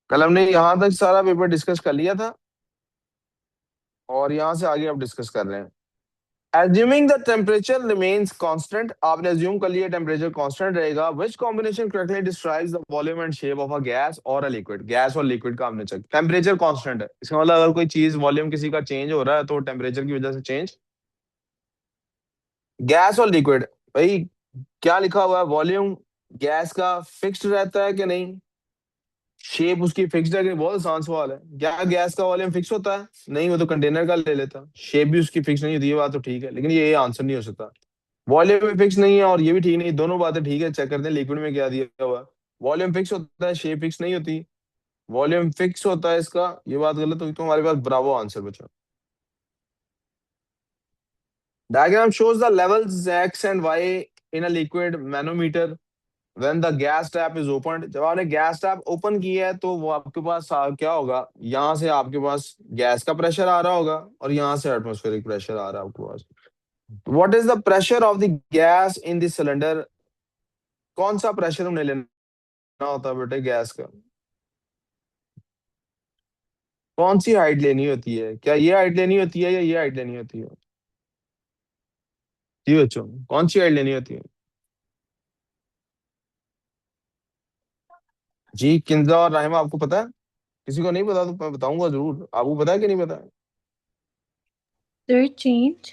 कल हमने यहाँ तक सारा पेपर डिस्कस कर लिया था और यहाँ से आगे अब डिस्कस कर रहे हैं। Assuming the temperature remains constant, आपने assume कर लिया टेम्परेचर कांस्टेंट रहेगा, which combination correctly describes the volume and shape of a gas or a liquid? Gas और लिक्विड का हमने चेक, टेम्परेचर कांस्टेंट है, इसका मतलब अगर कोई चीज वॉल्यूम किसी का चेंज हो रहा है तो टेम्परेचर की वजह से चेंज। गैस और लिक्विड, भाई क्या लिखा हुआ है, वॉल्यूम गैस का फिक्स्ड रहता है कि नहीं, शेप उसकी फिक्स्ड है कि नहीं, बहुत आसान सवाल है। क्या गैस का वॉल्यूम फिक्स होता है? नहीं, वो तो कंटेनर का ले लेता। शेप भी उसकी फिक्स नहीं होती, ये बात तो ठीक है, लेकिन ये आंसर नहीं हो सकता। वॉल्यूम भी फिक्स नहीं है और ये भी ठीक नहीं, दोनों बातें ठीक है। चेक करते हैं लिक्विड में क्या दिया हुआ है। वॉल्यूम फिक्स होता है, शेप फिक्स नहीं होती। वॉल्यूम फिक्स होता है इसका, ये बात गलत हुई, तो हमारे पास ब्रावो आंसर बचा। Diagram shows the levels X and Y in a liquid manometer when the gas tap is open. जब आपने गैस टैप ओपन किया है तो वो आपके पास क्या होगा, यहाँ से आपके पास गैस का प्रेशर आ रहा होगा और यहाँ से एटमॉस्फेरिक प्रेशर आ रहा है आपके पास। What is the pressure of the gas in this cylinder? कौन सा प्रेशर हमने लेना होता है बेटे गैस का? कौन सी हाइट लेनी होती है? क्या ये हाइट लेनी होती है या ये हाइट लेनी होती है? जी बच्चों, कौन सी हाइट लेनी होती है? जी किंजा और राहिमा, आपको पता है? किसी को नहीं पता तो मैं बताऊंगा जरूर। आपको पता है कि नहीं पता है? Sir, change.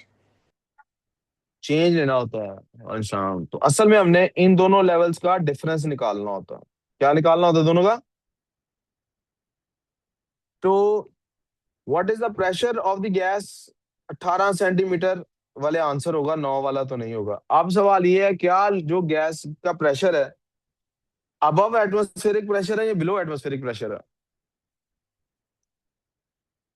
चेंज लेना होता है। अच्छा, तो असल में हमने इन दोनों लेवल्स का डिफरेंस निकालना होता है। क्या निकालना होता है दोनों का? तो what is the pressure of the gas, 18 centimetre वाले आंसर होगा, 9 वाला तो नहीं होगा। अब सवाल ये है, क्या जो गैस का प्रेशर है अबव एटमॉस्फेरिक प्रेशर है या बिलो एटमॉस्फेरिक प्रेशर है?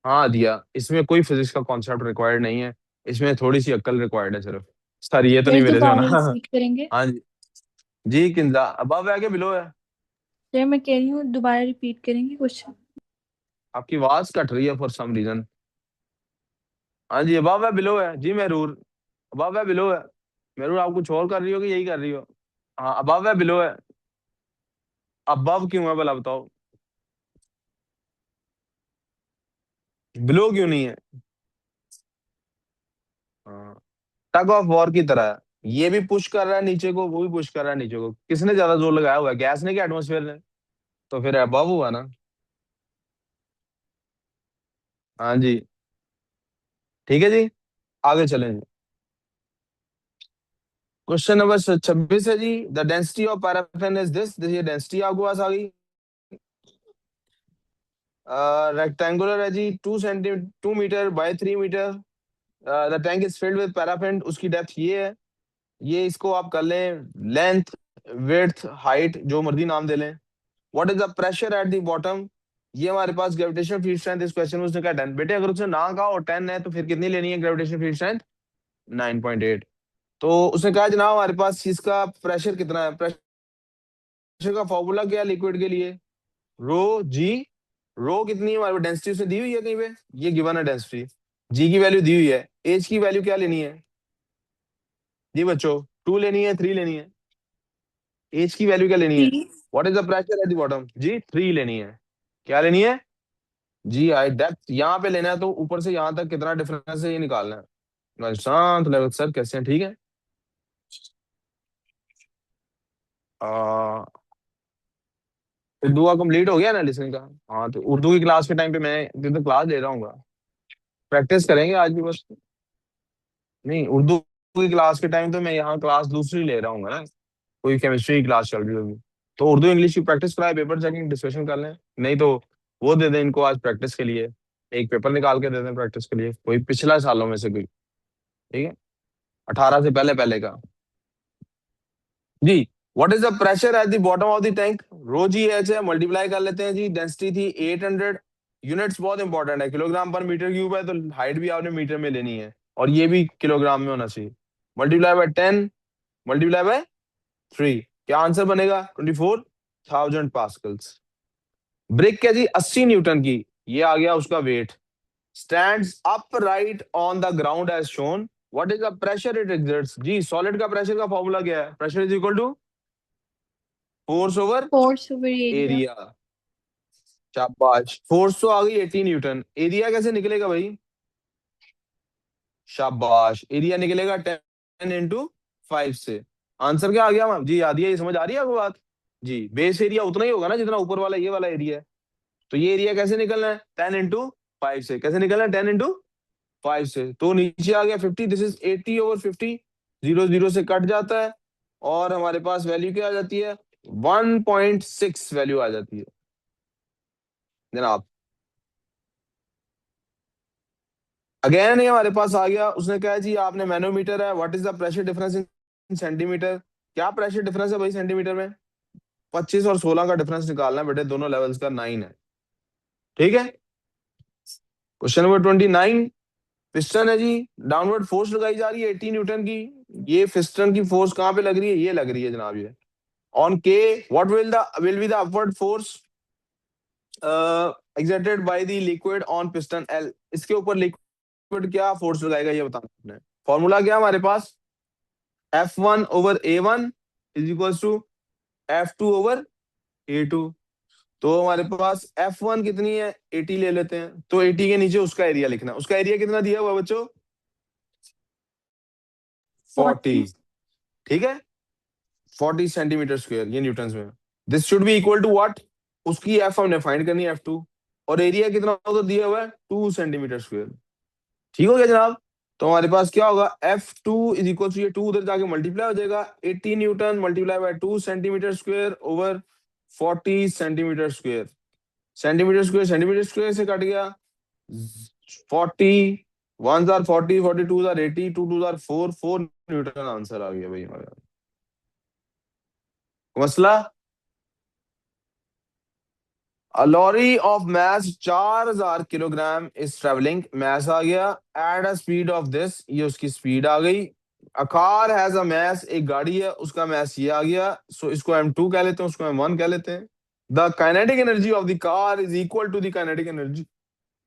हाँ दिया, इसमें कोई फिजिक्स का कॉन्सेप्ट रिक्वायर्ड नहीं है, इसमें थोड़ी सी अक्ल रिक्वायर्ड है सिर्फ। सर ये तो नहीं सर मेरे से होना। दोबारा रिपीट करेंगे? हाँ जी। जी किंजा, अबव है कि बिलो है? सर मैं कह रही हूँ दोबारा रिपीट करेंगे क्वेश्चन? आपकी आवाज कट रही है फॉर सम रीजन। हाँ जी, अबव है बिलो है? जी महरूर, अबव है बिलो है? महरूर, आप कुछ और कर रही हो कि यही कर रही हो? हाँ, अबव है बिलो है? अबव क्यों है भला बताओ? बिलो क्यों नहीं है? हाँ, टग ऑफ वॉर की तरह है। ये भी पुश कर रहा है नीचे को, वो भी पुश कर रहा है नीचे को, किसने ज्यादा जोर लगाया हुआ है, गैस ने कि एटमोसफेयर ने? तो फिर अबव हुआ ना। हाँ जी, ठीक है जी, आगे चलें जी। क्वेश्चन नंबर 26 है जी, the density of paraffin is this. ये डेंसिटी आपके पास आ गई। रेक्टेंगुलर है जी, 2 meter by 3 meter. The tank is filled with paraffin, उसकी डेप्थ ये है। ये इसको आप कर लें लेंथ, विड्थ, हाइट, जो मर्जी नाम दे लें। What is the pressure at the bottom? ये हमारे पास ग्रेविटेशनल फील्ड स्ट्रेंथ, इस क्वेश्चन में उसने कहा 10। बेटे अगर उसने ना कहा और 10 है तो फिर कितनी लेनी है ग्रेविटेशनल फील्ड स्ट्रेंथ? 9.8। तो उसने कहा जनाब हमारे पास इसका प्रेशर कितना है, प्रेशर का फॉर्मूला क्या है लिक्विड के लिए? रो जी। रो कितनी है हमारे पास, डेंसिटी उसने दी हुई है कहीं पे? ये गिवन है डेंसिटी। जी की वैल्यू दी हुई है। एच की वैल्यू क्या लेनी है जी बच्चों? 2 लेनी है, 3 लेनी है? एच की वैल्यू क्या लेनी है? Three. What is the pressure at the bottom? G 3 लेनी है। क्या लेनी है? जी आई डेप्थ यहाँ पे लेना है, तो ऊपर से यहाँ तक कितना डिफरेंस है ये निकालना है। मैं शांत लेवल सर, कैसे हैं, ठीक है? आ, उर्दू का कंप्लीट हो गया ना लिसनिंग का? हाँ, तो उर्दू की क्लास के टाइम पे मैं तो क्लास ले रहा हूँ, प्रैक्टिस करेंगे आज भी बस। नहीं, उर्दू की क्लास के टाइम तो मैं यहाँ क्लास दूसरी ले रहा हूँ ना, कोई केमिस्ट्री की क्लास चल रही होगी, तो उर्दू इंग्लिश की प्रैक्टिस कराए, पेपर चेकिंग डिस्कशन कर लें। नहीं तो वो दे दें इनको आज प्रैक्टिस के लिए, एक पेपर निकाल के दे दें प्रैक्टिस के लिए, कोई पिछला सालों में से कोई, ठीक है, 18 से पहले पहले का। जी, what is the pressure at the bottom of the tank? Rho g h है, मल्टीप्लाई कर लेते हैं जी, डेंसिटी थी 800। यूनिट्स बहुत इंपॉर्टेंट है, किलोग्राम पर मीटर क्यूब है, तो हाइट भी आपने मीटर में लेनी है और ये भी किलोग्राम में होना चाहिए। मल्टीप्लाई बाय 10, मल्टीप्लाई बाय 3, क्या आंसर बनेगा? 24,000 पास्कल्स। ब्रिक क्या जी, 80 न्यूटन की, ये आ गया उसका weight. Stands upright on the ground as shown, what is the pressure it exerts? जी सॉलिड का प्रेशर का फॉर्मूला क्या है? Pressure is equal to force over force over area. Area. शाबाश, फोर्स तो आ गई 80 न्यूटन, एरिया कैसे निकलेगा भाई? शाबाश, एरिया निकलेगा 10 × 5 से। आंसर क्या आ गया जी? याद है, ये समझ आ रही है आपको बात? जी, बेस एरिया उतना ही होगा ना जितना ऊपर वाला ये वाला एरिया है। तो ये एरिया कैसे निकलना है? 10 × 5 से। कैसे निकलना है? 10 × 5 से। तो नीचे आ गया 50, दिस इज 80/50। जीरो जीरो से कट जाता है और हमारे पास वैल्यू क्या आ जाती है? 1.6 वैल्यू आ जाती है जनाब। अगेन ये हमारे पास आ गया, उसने कहा जी आपने मैनोमीटर है, what is the pressure difference in centimetre? क्या प्रेशर डिफरेंस है भाई सेंटीमीटर में? 25 और 16 का डिफरेंस निकालना है बेटे, दोनों लेवल्स का 9 है। ठीक है। Question number 29। पिस्टन है जी, डाउनवर्ड फोर्स लगाई जा रही है 80 न्यूटन की। ये पिस्टन की फोर्स कहाँ पे लग रही है? ये लग रही है जनाब, ये ऑन के। What will be the upward force exerted by the liquid on piston L? इसके ऊपर लिक्विड क्या फोर्स लगाएगा ये बताना आपने। फॉर्मूला क्या है हमारे पास? F1/A1 is equal to F2/A2। तो हमारे पास F1 कितनी है? 80 ले लेते हैं, तो 80 के नीचे उसका एरिया लिखना है। उसका एरिया कितना दिया हुआ बच्चों? 40। 40। ठीक है, 40 सेंटीमीटर स्क्वायर, ये न्यूटन में। This should be equal to what? उसकी एफ हमने फाइंड करनी है, F2। और एरिया कितना उधर दिया हुआ है? 2 सेंटीमीटर स्क्वायर। ठीक हो गया जनाब। तो हमारे पास क्या होगा? F2 इज इक्वल टू, ये 2 उधर जाके मल्टीप्लाई हो जाएगा, 80 newton multiply by 2 centimeter square over 40 centimetre square. Centimeter square centimeter square से कट गया। 40 1 जार 40, 42 जार 80, 2 2 जार 4, 4 न्यूटन आंसर आ गया भाई हमारा। मसला, A lorry of mass 4000 kilogram is travelling, mass आ गया, at a speed of this, ये उसकी स्पीड आ गई। A car has a mass, एक गाड़ी है उसका मैस ये आ गया। सो इसको M2 कह लेते हैं, उसको M1 कह लेते हैं। The kinetic energy of the car is equal to the kinetic energy.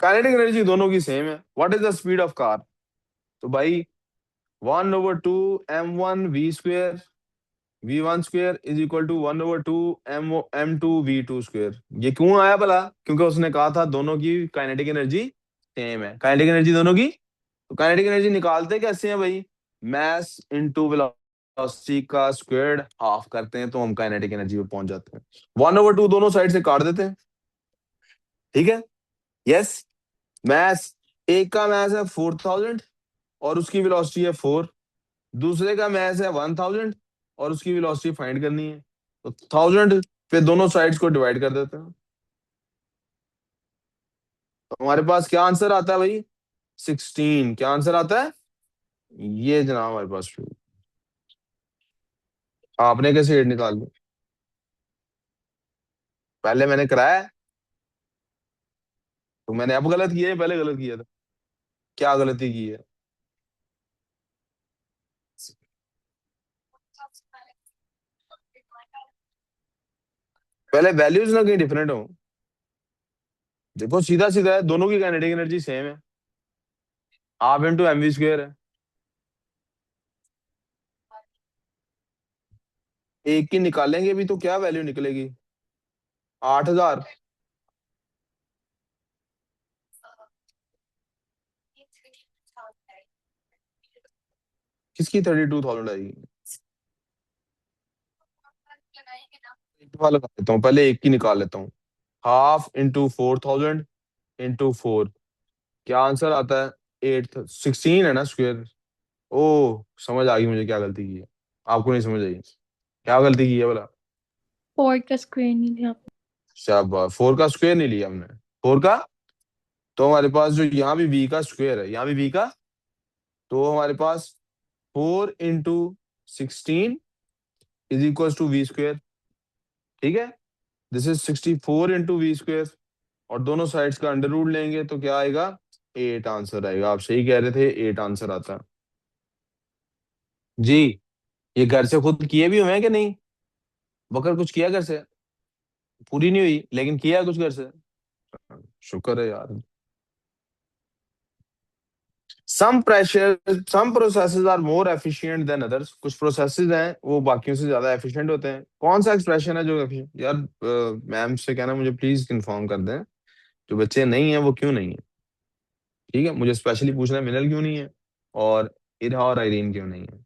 Kinetic energy दोनों की सेम है। What is the speed of car? तो भाई 1/2 M1 V square, V1 square is equal to 1/2 M2 V2 square. ये क्यों आया भला? क्योंकि उसने कहा था दोनों की काइनेटिक एनर्जी सेम है। काइनेटिक एनर्जी दोनों की, तो काइनेटिक एनर्जी निकालते कैसे हैं भाई? मैस इनटू वेलोसिटी का स्क्वायर्ड हाफ करते हैं तो हम काइनेटिक एनर्जी पे पहुंच जाते हैं। 1/2 दोनों साइड से काट देते हैं। ठीक है। यस। मैस, एक का मैस है 4000 और उसकी वेलोसिटी है 4। दूसरे का मैस है 1000 और उसकी वेलोसिटी फाइंड करनी है। तो 1000 पे दोनों साइड्स को डिवाइड कर देते हैं। तो हमारे पास क्या आंसर आता है भाई? 16। क्या आंसर आता है? ये जनाब हमारे पास। आपने कैसे एड निकाल दी? पहले मैंने कराया है, तो मैंने अब गलत किया है, पहले गलत किया था? क्या गलती की है? पहले वैल्यूज ना कहीं डिफरेंट हो। देखो सीधा सीधा है, दोनों की काइनेटिक एनर्जी सेम है, हाफ इंटू MV स्क्वायर है। एक की निकालेंगे भी तो क्या वैल्यू निकलेगी? 8000। किसकी 32,000 आएगी? एक वाला कर लेता हूँ, पहले एक की निकाल लेता हूँ। हाफ इंटू 4000 इंटू 4, क्या आंसर आता है? 8 16 है ना स्क्वायर। ओ, समझ आ गई मुझे क्या गलती की है। आपको नहीं समझ आई? क्या गलती की है बोला? 4 का स्क्वायर नहीं लिया आपने। शाबाश, 4 का स्क्वायर नहीं लिया हमने। 4 का, तो हमारे पास जो यहाँ भी V का स्क्वायर है, यहाँ भी V का, तो हमारे पास 4 × 16 is equal to V square. ठीक है। This is 64 × V square. और दोनों साइड्स का अंडर रूट लेंगे तो क्या आएगा? 8 आंसर आएगा। आप सही कह रहे थे, 8 आंसर आता है। जी, ये घर से खुद किए भी हुए हैं कि नहीं? बकर कुछ किया घर से? पूरी नहीं हुई लेकिन किया कुछ घर से? शुक्र है यार। Some processes are more efficient than others, कुछ प्रोसेसेस हैं वो बाकियों से ज्यादा एफिशिएंट होते हैं। कौन सा एक्सप्रेशन है जो यार मैम से कहना मुझे प्लीज कंफर्म कर दें, जो बच्चे नहीं है वो क्यों नहीं है। ठीक है, मुझे स्पेशली पूछना है मिनल क्यों नहीं है और इरहा और आयरीन क्यों नहीं है।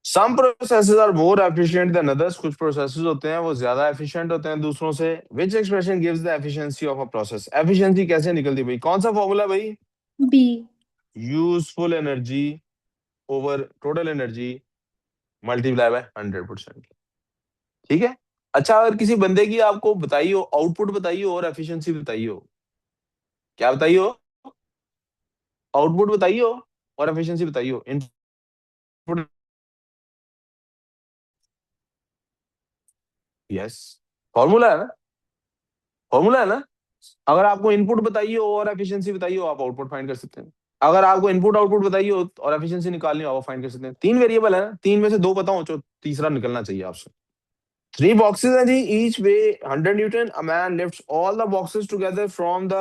Some processes are more efficient than others, कुछ प्रोसेसेस होते हैं वो ज्यादा एफिशिएंट होते हैं दूसरों से। Which expression gives the efficiency of a process, efficiency कैसे निकलती है भाई, कौन सा फॉर्मूला भाई। B. Useful energy over total energy multiply by 100%। ठीक है। अच्छा, अगर किसी बंदे की आपको बताइए हो, आउटपुट बताइए हो और एफिशिएंसी बताइए हो, क्या बताइए हो, आउटपुट बताइए हो और एफिशिएंसी बताइए हो, इनपुट। यस, फॉर्मूला है ना, फॉर्मूला है ना। अगर आपको इनपुट बताइए हो और एफिशिएंसी बताइए हो, आप आउटपुट फाइंड कर सकते हैं। अगर आपको इनपुट आउटपुट बताइए हो और एफिशिएंसी निकालनी हो, आप फाइंड कर सकते हैं। तीन वेरिएबल है ना, तीन में से दो पता हो तो तीसरा निकलना चाहिए आपसे। थ्री बॉक्सेस हैं जी, each weigh 100 newton, a man lifts all the boxes together from the,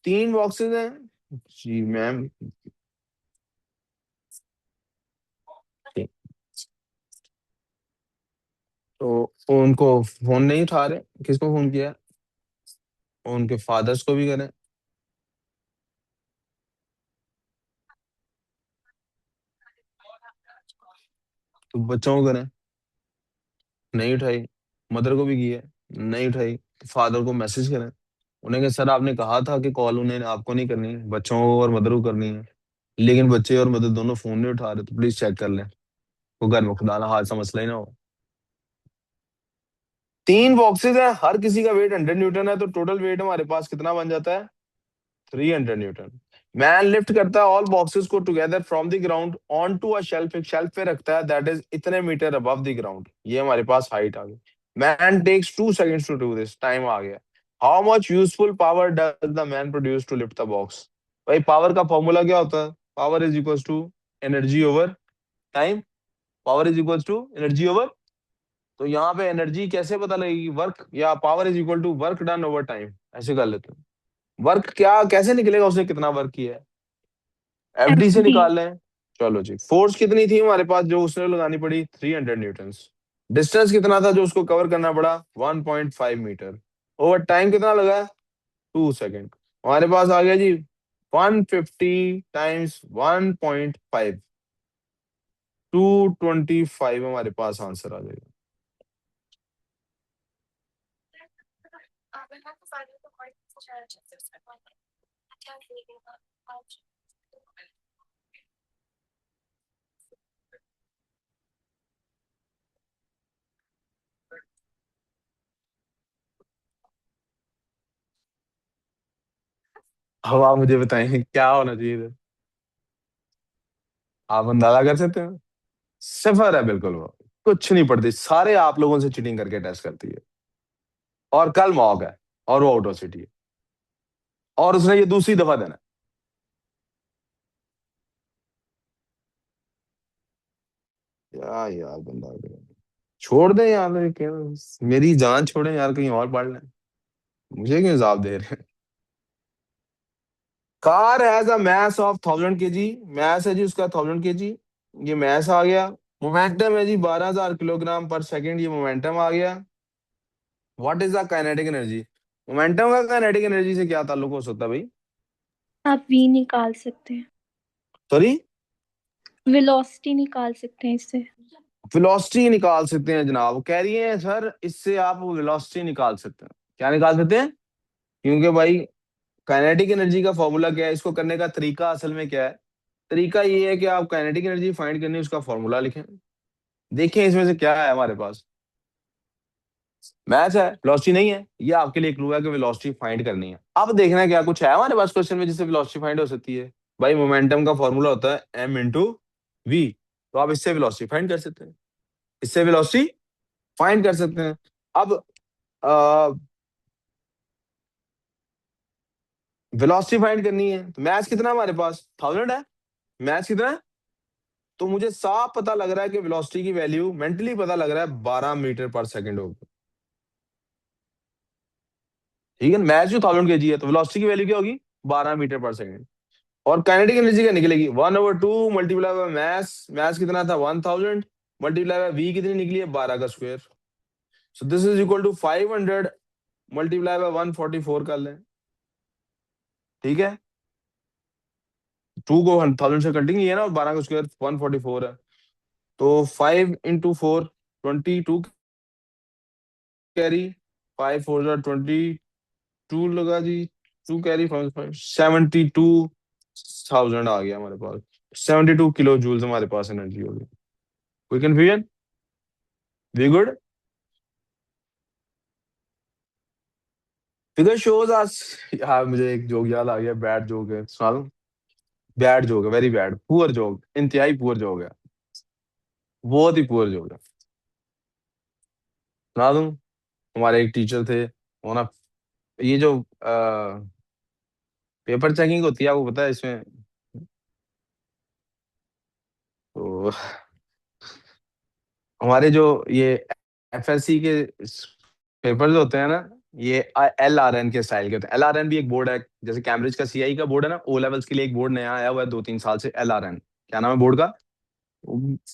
तीन बॉक्सेस हैं जी मैम। तो उनको फोन नहीं उठा रहे, किसको फोन किया है? उनके फादर्स को भी करें, तो बच्चों को करें, नहीं उठाई। मदर को भी की है, नहीं उठाई। फादर को मैसेज करें, उन्हें कहा सर आपने कहा था कि कॉल उन्हें आपको नहीं करनी है, बच्चों को और मदर को करनी है, लेकिन बच्चे और मदर दोनों फोन नहीं उठा रहे, तो प्लीज चेक कर लें, वो घर में खुदा ना हादसा मसला ही ना हो। तीन बॉक्सेस हैं, हर किसी का वेट 100 न्यूटन है, तो टोटल वेट हमारे पास कितना बन जाता है? 300 न्यूटन। मैन लिफ्ट करता है ऑल बॉक्सेस को together from the ground on to a shelf, एक शेल्फ पे रखता है, दैट इज इतने मीटर अबव द ग्राउंड, ये हमारे पास हाइट आ गई। Man takes 2 seconds to do this, time आ गया। How much useful power does the man produce to lift the box. भाई पावर का फॉर्मूला क्या होता है? Power is equal to energy over time, power is equal to energy over, तो यहाँ पे एनर्जी कैसे पता लगेगी? वर्क, या power is equal to work done over time, ऐसे कर लेते हैं। वर्क क्या कैसे निकलेगा, उसने कितना वर्क किया है? एफ एफडी से डी। निकाल लें। चलो जी, फोर्स कितनी थी हमारे पास जो उसने लगानी पड़ी? 300 न्यूटन। डिस्टेंस कितना था जो उसको कवर करना पड़ा? 1.5 मीटर। ओवर टाइम कितना लगा? 2 सेकेंड। हमारे पास आ गया जी 150 टाइम्स 1.5, 225 हमारे पास आंसर आ जाएगा। अब आप मुझे बताएं क्या होना चाहिए था? आप अंदाजा कर सकते हैं? सिफर है बिल्कुल वो, कुछ नहीं पढ़ती, सारे आप लोगों से चीटिंग करके टेस्ट करती है। और कल मॉक है, और वो आउट ऑफ सिटी है, और उसने ये दूसरी दफा देना है। क्या यार बंदा, छोड़ दे यार, मेरी जान छोड़े यार, कहीं और पढ़ लें, मुझे क्यों जवाब दे रहे हैं? Car has a mass of 1000 kg, mass है जी उसका 1000 kg, ये मैस आ गया। मोमेंटम है जी 12,000 किलोग्राम पर सेकंड, ये मोमेंटम आ गया। What is the kinetic energy, momentum का काइनेटिक एनर्जी से क्या ताल्लुक हो सकता है भाई? आप वी निकाल सकते हैं, सॉरी, वेलोसिटी निकाल सकते हैं इससे। वेलोसिटी निकाल सकते हैं जनाब, कह रही है सर इससे आप वेलोसिटी निकाल सकते हैं। क्या निकाल सकते हैं? क्योंकि भाई काइनेटिक एनर्जी का फॉर्मूला क्या है, इसको करने का तरीका असल में क्या है? तरीका ये है कि आप काइनेटिक एनर्जी फाइंड करनी है, उसका फॉर्मूला लिखें। देखें इसमें से क्या है हमारे पास। मैथ है, वेलोसिटी नहीं है, ये आपके लिए क्लू है कि वेलोसिटी फाइंड करनी है। अब देखना है क्या कुछ है हमारे पास क्वेश्चन में जिससे वेलोसिटी फाइंड हो सकती है। भाई मोमेंटम का फॉर्मूला होता है m इंटू वी, तो आप इससे वेलोसिटी फाइंड कर सकते हैं, इससे वेलोसिटी फाइंड कर सकते हैं। अब वेलोसिटी फाइंड करनी है, तो मैथ कितना हमारे पास 1000 है, मैथ कितना है, तो मुझे साफ पता लग रहा है कि वेलोसिटी की वैल्यू मेंटली पता लग रहा है 12 मीटर पर सेकंड होगी। ठीक है, मैच जो 1000 kg है, तो वेलोसिटी की वैल्यू क्या होगी? 12 मीटर पर सेकंड। और काइनेटिक एनर्जी क्या निकलेगी, 1/2 मल्टीप्लाई बाय मैस, मैस कितना था 1000, मल्टीप्लाई बाय वी कितनी निकली है 12 का square. So this is equal to 500 multiply by 144 कर लें, ठीक है। 2 को 1000 से कटेंगे ये ना, और 12 का स्क्वायर 144 है। तो 5 into 4 22 कैरी, 5 4 जा 22 लगा जी, 2 कैरी 72,000 आ गया हमारे पास। 72 किलो जूल्स हमारे पास एनर्जी होगी। कोई confusion? We good? Figure shows us, यार मुझे एक जोक याद आ गया, बैड जोक है, सुना दूं? बैड जोक है, वेरी बैड, पुअर जोक, इंतहाई पुअर जोक है, बहुत ही पुअर जोक है। सुना दूं? हमारे एक टीचर थे, वो ना, ये जो पेपर चेकिंग होती है आपको पता है इसमें, तो हमारे जो ये एफएससी के पेपर्स होते हैं ना, ये LRN के स्टाइल के होते हैं। LRN भी एक बोर्ड है, जैसे कैम्ब्रिज का CI का बोर्ड है ना, O लेवल्स के लिए एक बोर्ड नया आया हुआ है 2-3 साल से, LRN। क्या नाम है बोर्ड का?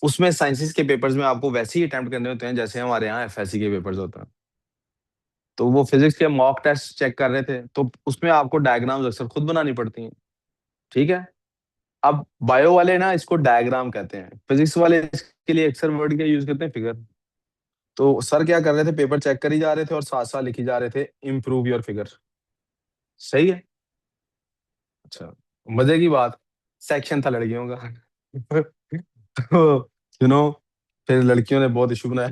उसमें साइंसेस के पेपर्स में आपको वैसे ही अटेम्प्ट करने होते हैं जैसे हमारे यहाँ एफएससी के पेपर्स होते हैं। तो वो फिजिक्स के मॉक टेस्ट चेक कर रहे थे, तो उसमें आपको डायग्राम्स अक्सर खुद बनानी पड़ती हैं, ठीक है। अब बायो वाले ना इसको डायग्राम कहते हैं, फिजिक्स वाले इसके लिए अक्सर वर्ड क्या यूज करते हैं, फिगर। तो सर क्या कर रहे थे, पेपर चेक कर ही जा रहे थे और साथ साथ लिखी जा रहे थे, इम्प्रूव योर फिगर। सही है। अच्छा, मजे की बात, सेक्शन था लड़कियों का। तो यू नो फिर लड़कियों ने बहुत इशू बनाया।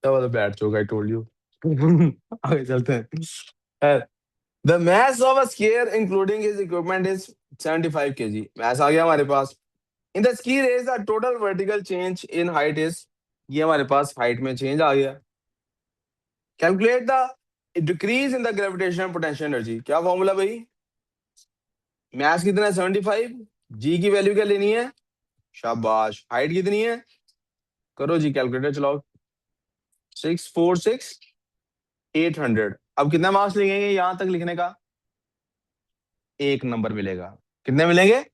बैठ जोक, आई टोल्ड यू। आगे चलते हैं। The mass of a skier including his equipment is 75 kg। mass आ गया हमारे पास। In the ski race the total vertical change in height is, ये हमारे पास हाइट में चेंज आ गया। Calculate the decrease in the gravitational potential energy. क्या फॉर्मूला भाई? mass कितना है 75, g की वैल्यू क्या लेनी है, शाबाश, हाइट कितनी है, करो जी कैलकुलेटर चलाओ, 646,800। अब कितना मार्क्स लिखेंगे यहां तक लिखने का? 1 नंबर मिलेगा। कितने मिलेंगे?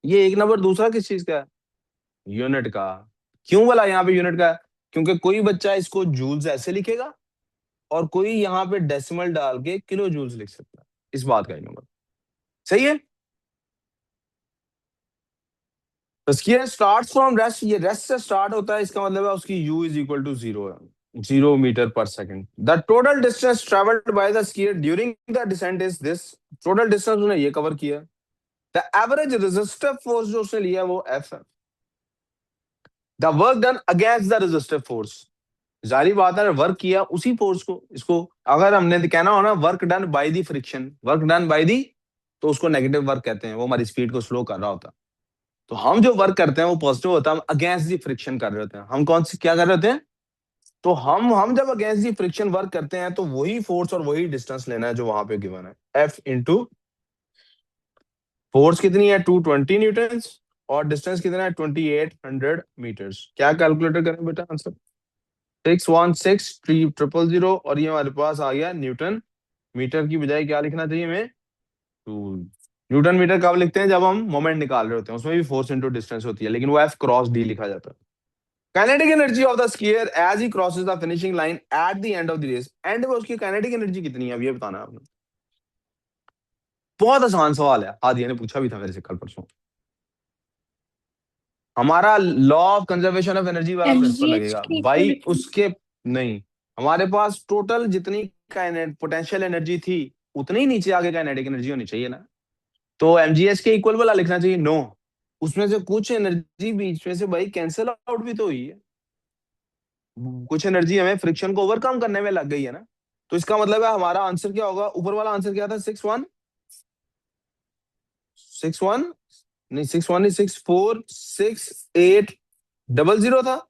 ये 1 नंबर दूसरा किस चीज का है? यूनिट का। क्यों बोला यहाँ पे यूनिट का? क्योंकि कोई बच्चा इसको जूल्स ऐसे लिखेगा, और कोई यहाँ पे डेसिमल डाल के किलो जूल्स लिख सकता है, इस बात का 1 नंबर। सही है। तो स्टार्ट फ्रॉम रेस्ट, ये रेस्ट से स्टार्ट होता है, इसका मतलब है उसकी यू इज इक्वल टू 0 है, 0 मीटर पर second. The total distance travelled by the skier during the descent is this. Total distance उन्होंने ये कवर किया। द एवरेज रेजिस्टिव फोर्स जो उसने लिया वो F है। The work done against the resistive force, जारी बात है वर्क किया उसी फोर्स को, इसको अगर हमने कहना हो ना work done by the friction, work done by the, तो उसको नेगेटिव वर्क कहते हैं, वो हमारी स्पीड को स्लो कर रहा होता है। तो हम जो वर्क करते हैं वो पॉजिटिव होता है, हम अगेंस्ट दी फ्रिक्शन कर रहे होते हैं, हम कौन सी क्या कर रहे होते हैं। तो हम जब अगेंस्ट दी फ्रिक्शन वर्क करते हैं तो वही फोर्स और वही डिस्टेंस लेना है जो वहां पे गिवन है, F इंटू फोर्स कितनी है 220 न्यूटन, और डिस्टेंस कितना है 2800 मीटर्स। क्या कैलकुलेटर करें बेटा आंसर? 616,000, और ये हमारे पास आ गया न्यूटन मीटर की बजाय क्या लिखना चाहिए हमें, 2। न्यूटन मीटर कब लिखते हैं, जब हम मोमेंट निकाल रहे होते हैं, उसमें भी फोर्स इंटू डिस्टेंस होती है, लेकिन वो F क्रॉस D लिखा जाता है। Kinetic energy of the skier as he crosses the finishing line at the end of the race, end में उसकी काइनेटिक एनर्जी कितनी है, अब ये बताना है आपने। बहुत आसान सवाल है, हादिया ने पूछा भी था मेरे से कल परसों। हमारा law of conservation of energy वाला प्रिंसिपल एमजीएच लगेगा की इक्वल भाई लिखेंगे। उसके। नहीं, हमारे पास टोटल जितनी पोटेंशियल एनर्जी थी उतनी ही नीचे आगे काइनेटिक एनर्जी होनी चाहिए ना। तो MGS के इक्वल वाला लिखना चाहिए, नो। उसमें से कुछ एनर्जी बीच में से भाई कैंसिल आउट भी तो हुई है, कुछ एनर्जी हमें फ्रिक्शन को ओवरकम करने में लग गई है ना। तो इसका मतलब है हमारा आंसर क्या होगा, ऊपर वाला आंसर क्या था, 6 1 नहीं, 6 1 नहीं, 646,800 था।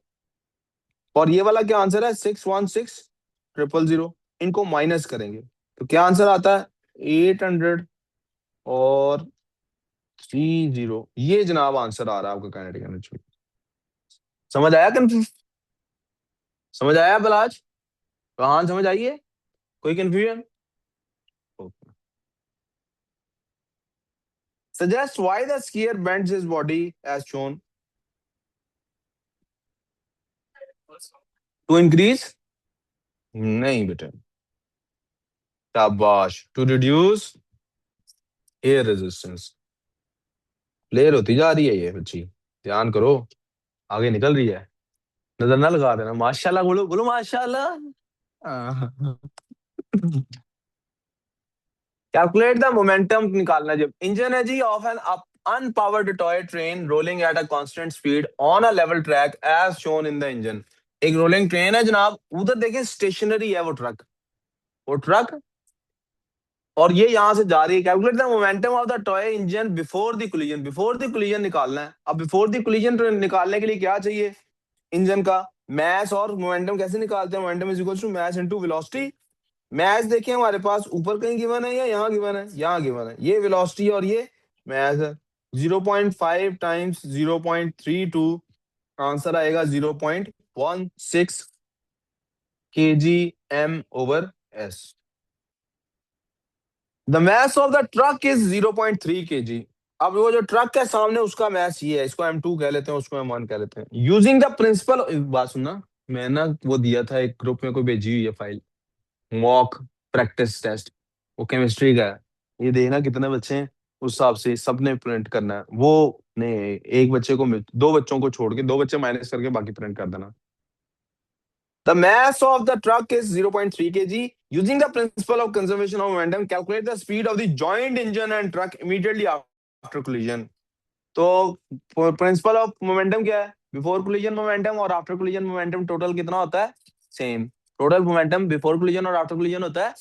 और ये वाला क्या आंसर है, 616,000। इनको माइनस करेंगे तो क्या आंसर आता है, 800 और 30। ये जनाब आंसर आ रहा है आपका काइनेटिक एनर्जी। समझ आया कंफ्यूज? समझ आया बलाज? हाँ समझ आइए, कोई confusion? Suggest why the skier bends his body as shown. To increase? नहीं बेटे, शाबाश। To reduce air resistance. Player होती जा रही है ये बच्ची, ध्यान करो, आगे निकल रही है। नजर ना लगा देना। माशाल्लाह बोलो, बोलो माशाल्लाह। कैलकुलेट द मोमेंटम निकालना। जब इंजन है जी of an unpowered toy train rolling at a constant speed on a level track as shown in the engine. एक रोलिंग ट्रेन है जनाब, उधर देखिए स्टेशनरी है वो ट्रक और ये यहां से जा रही है। Calculate the momentum of the toy engine before the collision. Before the collision निकालना है। अब बिफोर द कोलिजन निकालने के लिए क्या चाहिए? इंजन का मैस और मोमेंटम। कैसे निकालते हैं? Momentum is equal to mass into velocity. Mass देखिए हमारे पास ऊपर कहीं गिवन है या यहाँ गिवन है? यहाँ गिवन है। ये वेलोसिटी और ये मैस है। 0.5 टाइम्स 0.32, आंसर आएगा 0.16 kgm/s। The mass of the truck is 0.3 kg। अब वो जो ट्रक है सामने उसका मैस ये है, इसको M2 कह लेते हैं, उसको M1 कह लेते हैं। यूजिंग द प्रिंसिपल, एक बात सुनना, मैं ना वो दिया था एक ग्रुप में को भेजी हुई है फाइल, मॉक प्रैक्टिस टेस्ट, वो केमिस्ट्री का है। ये देखना कितने बच्चे हैं, उस हिसाब से सबने प्रिंट करना है। वो नहीं, एक बच्चे को दो बच्चों को छोड़ के, दो बच्चे माइनस करके बाकी प्रिंट कर देना। The mass of the truck is 0.3 kg. Using the principle of conservation of momentum, calculate the speed of the joint engine and truck immediately after collision. तो प्रिंसिपल ऑफ मोमेंटम क्या है? Before collision momentum और after collision momentum total कितना होता है? Same. Total momentum before collision और after collision होता है।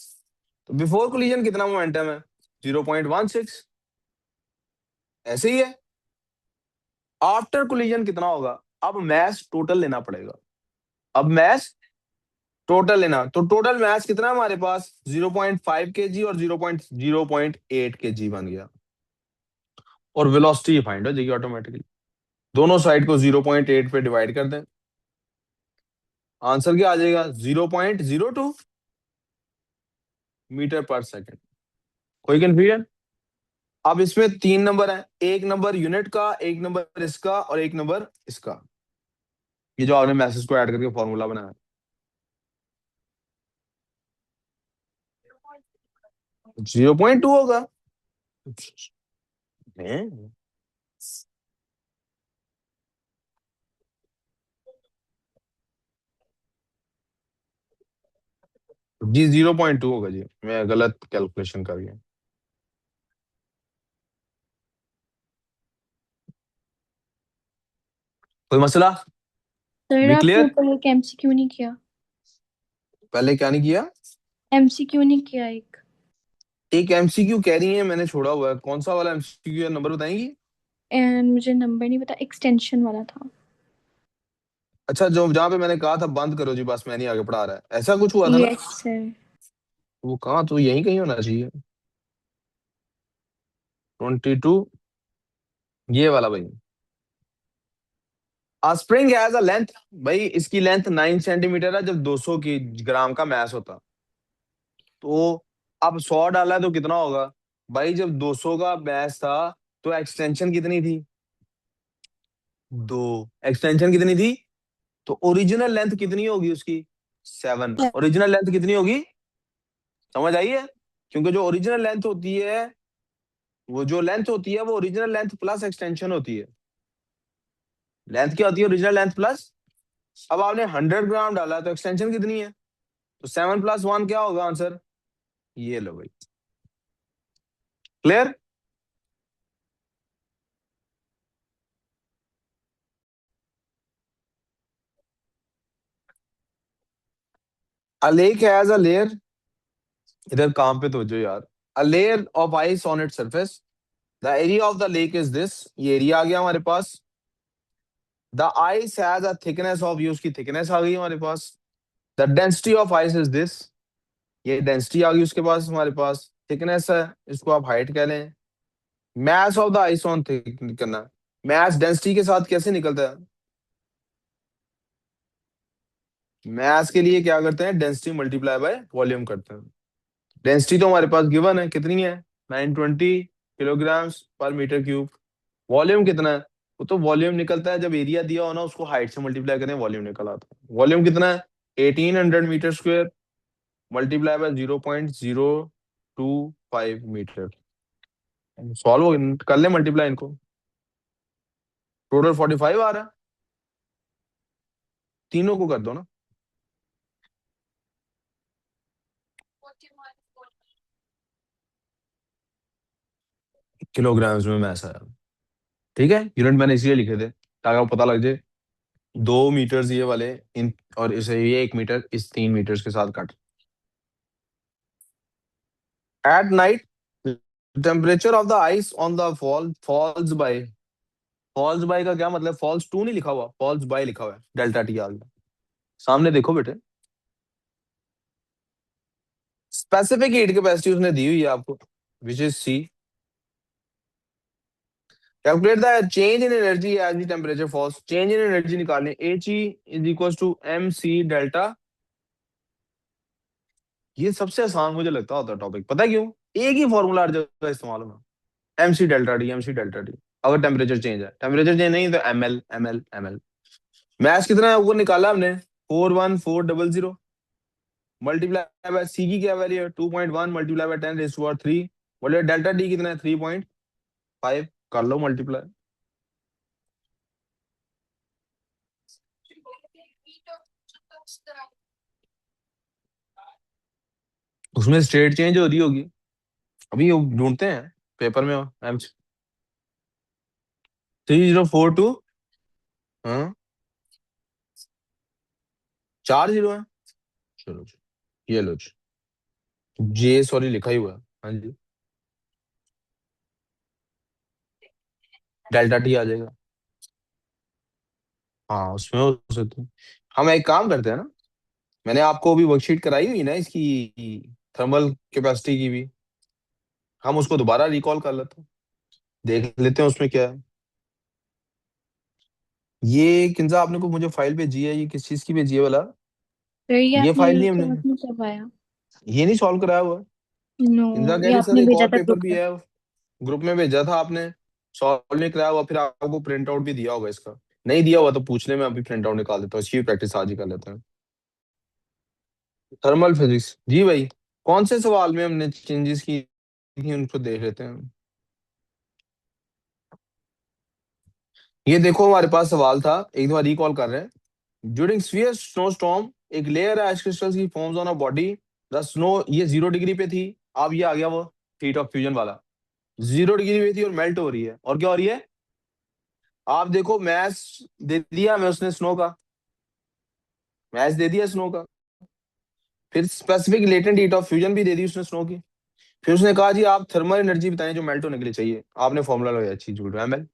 तो बिफोर कोलिजन कितना मोमेंटम है? 0.16। ऐसे ही है। आफ्टर कोलिजन कितना होगा? अब मैस टोटल लेना पड़ेगा। अब मैस टोटल लेना, तो टोटल मैस कितना है हमारे पास? 0.5 kg और 0.8 kg बन गया। और वेलोसिटी फाइंड हो जाएगी ऑटोमेटिकली। दोनों साइड को 0.8 पे डिवाइड कर दें, आंसर क्या आ जाएगा? 0.02 मीटर पर सेकंड। कोई कंफ्यूजन? अब इसमें तीन नंबर है, एक नंबर यूनिट का, एक नंबर इसका और एक नंबर इसका। ये जो आपने मैसेज को ऐड करके फॉर्मूला बनाया 0.2 होगा। हैं? जी 0.2 होगा जी, मैं गलत कैलकुलेशन कर गया। कोई मसला? सर वी आपने क्लियर? ऊपर एक एमसीक्यू नहीं किया। पहले क्या नहीं किया? एमसीक्यू नहीं किया एक। एक एमसीक्यू कह रही है मैंने छोड़ा हुआ है, कौन सा वाला एमसीक्यू है? नंबर बताएंगी? एंड मुझे नंबर नहीं पता, एक्सटेंशन वाला था। अच्छा, जो जहाँ पे मैंने कहा था बंद करो जी बस मैं नहीं आगे पढ़ा रहा है, ऐसा कुछ हुआ था ना? Yes sir. वो कहाँ, तो यही कहीं होना चाहिए। 22, ये वाला भाई। आ स्प्रिंग हैज अ लेंथ, भाई इसकी लेंथ 9 सेंटीमीटर है जब 200 की ग्राम का मैस होता। तो अब 100 डाला है तो कितना होगा? भाई जब 200 का मैस था तो एक्सटेंशन कितनी थी? 2। एक्सटेंशन कितनी थी? तो ओरिजिनल लेंथ कितनी होगी उसकी? 7। ओरिजिनल लेंथ कितनी होगी? समझ आई है? क्योंकि जो ओरिजिनल लेंथ होती है, वो जो लेंथ होती है वो ओरिजिनल लेंथ प्लस एक्सटेंशन होती है। लेंथ क्या होती है? Original length plus. अब आपने 100 ग्राम डाला तो एक्सटेंशन कितनी है? तो 7 + 1 क्या होगा आंसर? ये लो भाई। Clear? A lake has a layer, इधर काम पे तो जो यार, a layer of ice on it surface. The area of the lake is this. ये एरिया आ गया हमारे पास। The ice has a thickness of, ये उसकी थिकनेस आ गई हमारे पास। The density of ice is this. ये डेंसिटी आ गई उसके पास हमारे पास। थिकनेस है, इसको आप हाइट कह लें। Mass of the ice on thick करना। मैस डेंसिटी के साथ कैसे निकलता है? मैस के लिए क्या करते हैं? डेंसिटी मल्टीप्लाई बाय वॉल्यूम करते हैं। डेंसिटी तो हमारे पास गिवन है, कितनी है? 920 किलोग्राम्स पर मीटर क्यूब। वॉल्यूम कितना है? वो तो वॉल्यूम निकलता है जब एरिया दिया हो ना, उसको हाइट से मल्टीप्लाई करें, वॉल्यूम निकल आता है। वॉल्यूम कितना है? 1800 metre square multiply by 0.025 metre. Solve कर ले मल्टीप्लाई इनको। टोटल 45 आ रहा है। तीनों को कर दो ना। किलोग्राम्स में मैस आया। ठीक है, यूनिट मैंने इसलिए लिखे थे ताकि आपको पता लग जाए। 2 मीटर्स ये वाले, इन और इसे ये 1 मीटर इस 3 मीटर्स के साथ काट। At night temperature of the ice on the falls by का क्या मतलब? फॉल्स टू नहीं लिखा हुआ, फॉल्स बाय लिखा हुआ है, डेल्टा टी आ गया। सामने देखो बेटे, स्पेसिफिक हीट कैपेसिटी उसने दी हुई है आपको, which is C. Calculate the change in energy as the temperature falls. Change in energy निकालने, H E is equal to M C delta. ये सबसे आसान मुझे लगता होता है टॉपिक, पता है क्यों? एक ही फॉर्मूला हर जगह इस्तेमाल होना, M C delta T, M C delta T. अगर टेम्परेचर चेंज है, टेम्परेचर चेंज नहीं तो M L M L M L. Maths कितना है वो निकाला हमने, 41400 मल्टीप्लाई बाय सी की क्या वैल्यू है, 2.1 मल्टीप्लाई बाय 10⁻³ बोले डेल्टा टी कितना है, 3.5। कर लो मल्टीप्लाई। उसमें स्टेट चेंज हो रही होगी, अभी वो ढूंढते हैं पेपर में। एम 3042। हाँ, 4 जीरो है। चलो जी, ये लो जी। जे सॉरी लिखा ही हुआ है। हाँ जी, डेल्टा टी आ जाएगा। हाँ, उसमें हो सकती है। हम एक काम करते हैं ना, मैंने आपको अभी वर्कशीट कराई हुई ना इसकी, थर्मल कैपेसिटी की भी। हम उसको दोबारा रिकॉल कर लेते हैं, देख लेते हैं उसमें क्या है। ये किंजा आपने को मुझे फाइल भेजी है, ये किस चीज की भेजी है वाला? तो ये ये आपने फाइल नहीं हमने, क्लास में कब आया? ये नहीं सॉल्व कराया हुआ। नो, किंजा कह ये रही सर आपने एक भेजा और था पेपर ग्रुप भी में। है, ग्रुप में भेजा था आपने, सॉल्व नहीं कराया हुआ, फिर आपको प्रिंट आउट भी दिया होगा इसका। नहीं दिया हुआ तो पूछने में अभी प्रिंट आउट निकाल देता हूँ, इसकी प्रैक्टिस आज ही कर लेते हैं। थर्मल फिजिक्स जी भाई, कौन से सवाल में हमने चेंजेस की थी उनको देख लेते हैं। ये देखो हमारे पास सवाल था, एक बार रिकॉल कर रहे हैं। ड्यूरिंग स्फीयर स्नोस्टॉर्म एक लेयर है क्रिस्टल्स की forms on a body. The snow ये 0 डिग्री पे थी, अब ये आ गया वो हीट ऑफ फ्यूजन वाला। 0 डिग्री पे थी और मेल्ट हो रही है, और क्या हो रही है? आप देखो मैच दे दिया हमें उसने स्नो का, मैच दे दिया स्नो का। फिर specific latent heat of fusion भी दे दी उसने स्नो की। फिर उसने कहा जी आप थर्मल एनर्जी बताएं जो मेल्ट होने के लिए चाहिए। आपने फॉर्मूला लगाया, चीज जुड़ रहा है एमएल,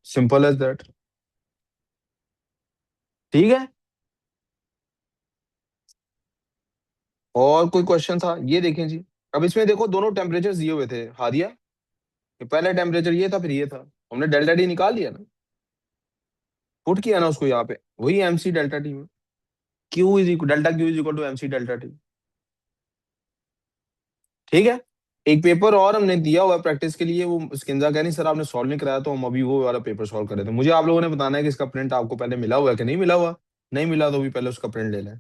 सिंपल एज दैट। ठीक है, और कोई क्वेश्चन था? ये देखें जी, अब इसमें देखो दोनों टेम्परेचर दिए हुए थे हारिया, कि पहला टेम्परेचर ये था फिर ये था। हमने डेल्टा टी निकाल लिया ना, पुट किया ना उसको यहाँ पे, वही एमसी डेल्टा टी में। Q is equal delta Q is equal to MC delta T. ठीक है, एक पेपर और हमने दिया हुआ है प्रैक्टिस के लिए, वो स्किंजा कह नहीं सर आपने सॉल्व नहीं कराया, तो हम अभी वो वाला पेपर सॉल्व कर रहे थे। मुझे आप लोगों ने बताना है कि इसका प्रिंट आपको पहले मिला हुआ है कि नहीं मिला हुआ। नहीं मिला तो भी पहले उसका प्रिंट ले लें।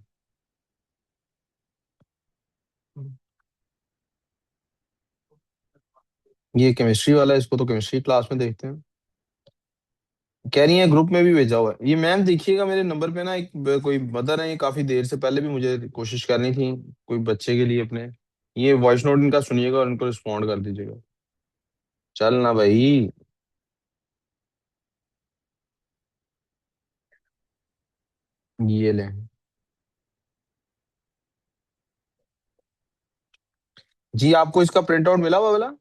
ये केमिस्ट्री वाला है, इसको तो केमिस्ट्री क्लास में देखते हैं। कह रही है ग्रुप में भी भेजा हुआ है। ये मैम देखिएगा मेरे नंबर पे ना, एक कोई मदर है, ये काफी देर से पहले भी मुझे कोशिश करनी थी कोई बच्चे के लिए अपने। ये वॉइस नोट इनका सुनिएगा और इनको रिस्पॉन्ड कर दीजिएगा। चल ना भाई, ये ले जी, आपको इसका प्रिंट आउट मिला हुआ वाला?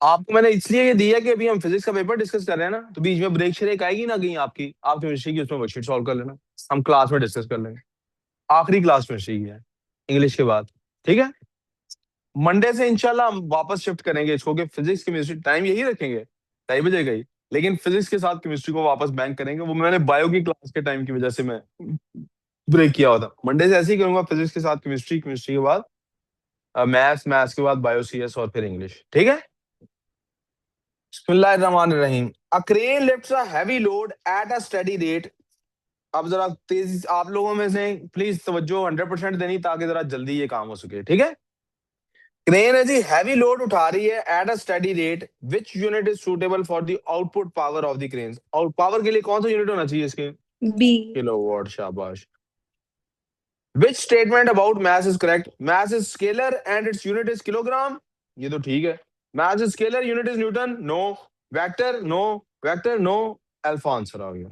आपको मैंने इसलिए ये दिया कि अभी हम फिजिक्स का पेपर डिस्कस कर रहे हैं ना, तो बीच में ब्रेक श्रेक आएगी ना कहीं आपकी, आप केमिस्ट्री की उसमें वर्कशीट सॉल्व कर लेना, हम क्लास में डिस्कस कर लेंगे। आखिरी क्लास केमिस्ट्री की है, इंग्लिश के बाद। ठीक है, मंडे से इंशाल्लाह हम वापस शिफ्ट करेंगे इसको, कि फिजिक्स केमिस्ट्री टाइम यही रखेंगे 2:30 बजे का ही, लेकिन फिजिक्स के साथ केमिस्ट्री को वापस बैंक करेंगे। वो मैंने बायो की क्लास के टाइम की वजह से मैं ब्रेक किया हुआ था। मंडे से ऐसे ही करूंगा, फिजिक्स के साथ केमिस्ट्री, केमिस्ट्री के बाद मैथ्स, मैथ्स के बाद बायो सीएस और फिर इंग्लिश, ठीक है। बिस्मिल्लाहिर्रहमानिर्रहीम। A crane lifts a heavy load at a steady rate. अब जरा तेजी आप लोगों में से प्लीज तवज्जो 100% देनी ताकि जरा जल्दी ये काम हो सके, ठीक है। क्रेन है जी, हैवी लोड उठा रही है at a steady rate, which unit is suitable for the output power of the crane. और पावर के लिए कौन सा यूनिट होना चाहिए इसके? बी। किलोवाट, शाबाश। Which statement about mass is correct? Mass is scalar and its unit is kilogram. ये तो ठीक है। Mass is scalar, unit is newton, no. Vector, no. Vector, no. Alpha answer आ गया।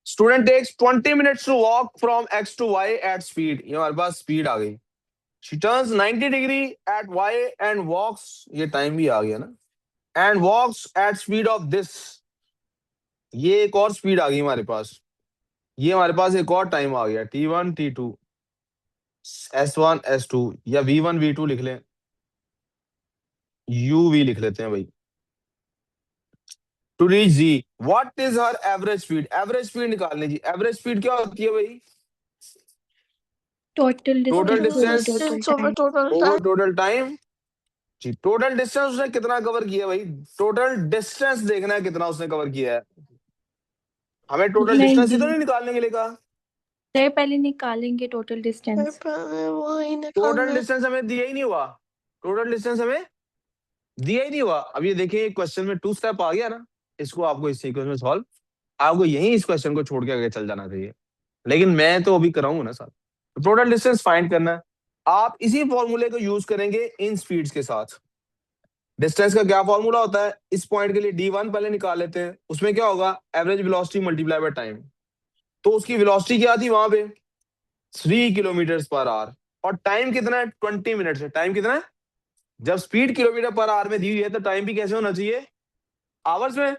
Student takes 20 minutes to walk from X to Y at speed. ये हमारे पास speed आ गई। She turns 90 degree at Y and walks, ये time भी आ गया ना, and walks at speed of this. ये एक और स्पीड आ गई हमारे पास। ये हमारे पास एक और टाइम आ गया, T1 T2 S1 S2, या V1 V2 लिख लें, UV लिख लेते हैं भाई। टू रीच जी, what is her average speed? Average speed निकालनी जी। एवरेज स्पीड क्या होती है भाई? Total total distance over distance total distance over time. Total over time. Total time जी। टोटल डिस्टेंस उसने कितना कवर किया भाई? टोटल डिस्टेंस देखना है कितना उसने कवर किया है। हमें टोटल नहीं डिस्टेंस ही दी, तो नहीं निकालने के लिए कहा। पहले निकालेंगे टोटल डिस्टेंस। वही टोटल निकालना है। डिस्टेंस हमें दिया ही नहीं हुआ। टोटल डिस्टेंस हमें दिया ही नहीं हुआ। अब ये देखिए, क्वेश्चन में 2 स्टेप आ गया ना, इसको आपको इस सीक्वेंस में सॉल्व, आपको यहीं इस क्वेश्चन को छोड़ के आगे चल जाना चाहिए, लेकिन मैं तो अभी कराऊंगा ना सर। तो टोटल डिस्टेंस फाइंड करना है। आप इसी फॉर्मूले को यूज करेंगे इन स्पीड्स के साथ। डिस्टेंस का क्या फॉर्मूला होता है? इस पॉइंट के लिए D1 पहले निकाल लेते हैं। उसमें क्या होगा? Average velocity multiply by time. तो उसकी वेलोसिटी क्या थी वहां पे? 3 किलोमीटर पर आवर। और टाइम कितना है? 20 मिनट है। टाइम कितना है? जब स्पीड किलोमीटर पर आवर में दी हुई है तो टाइम भी कैसे होना चाहिए? आवर्स में।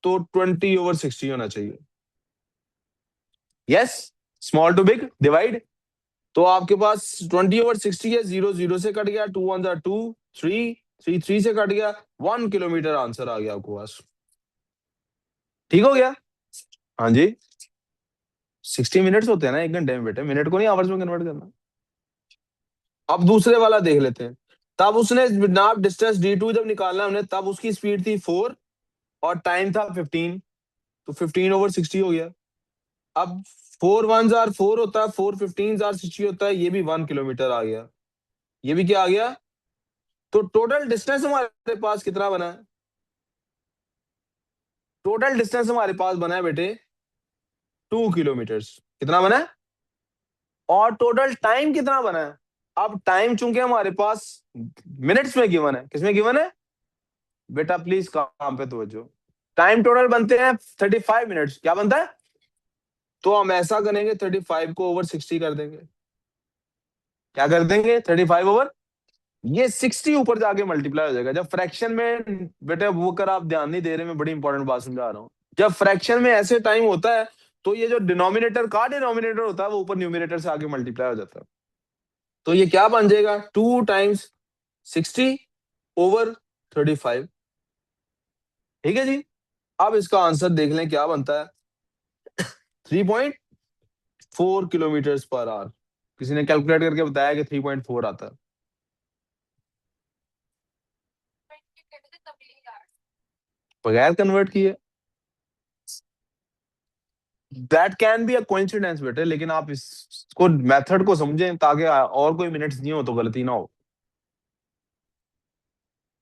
तो 20/60 होना चाहिए। Yes. Small to big divide. तो आपके पास 20/60 है। 0 0 से कट गया, 2 1 2, 3 3 3 से कट गया, 1 किलोमीटर आंसर आ गया आपको पास। ठीक हो गया? हाँ जी। 60 मिनट्स होते हैं ना 1 घंटे में बेटे, मिनट को नहीं आवर्स में कन्वर्ट करना। अब दूसरे वाला देख लेते हैं। तब उसने नाप डिस्टेंस D2 जब निकालना हमने, तब उसकी स्पीड थी 4 और टाइम था 15। तो 15/60 हो गया। अब 4 1 जार 4 होता है, 4 15 जार 60 होता है, ये भी 1 किलोमीटर आ गया। ये भी क्या आ गया? तो टोटल डिस्टेंस हमारे पास कितना बना है? टोटल डिस्टेंस हमारे पास बना है बेटे 2 किलोमीटर। कितना बना है? और टोटल टाइम कितना बना है? अब टाइम चूंकि हमारे पास मिनट्स में गिवन है, किसमें गिवन है बेटा? प्लीज काम पे तवज्जो। टाइम टोटल बनते हैं 35 मिनट्स। क्या बनता है? तो हम ऐसा करेंगे, 35 को ओवर 60 कर देंगे। क्या कर देंगे? 35 ओवर, ये 60 ऊपर जाके मल्टीप्लाई हो जाएगा। जब फ्रैक्शन में बेटा, वो कर आप ध्यान नहीं दे रहे, मैं बड़ी इंपॉर्टेंट बात समझा रहा हूँ। जब फ्रैक्शन में ऐसे टाइम होता है तो ये जो डिनोमिनेटर का डिनोमिनेटर होता है वो ऊपर न्यूमिनेटर से आगे मल्टीप्लाई हो जाता है। तो ये क्या बन जाएगा? 2 × 60/35। ठीक है जी। अब इसका आंसर देख लें क्या बनता है। 3.4 किलोमीटर पर आवर। किसी ने कैलकुलेट करके बताया कि 3.4 आता है। बगैर कन्वर्ट किए। That can be a coincidence बेटे, लेकिन आप इसको मेथड को समझें ताकि और कोई मिनट्स नहीं हो तो गलती ना हो।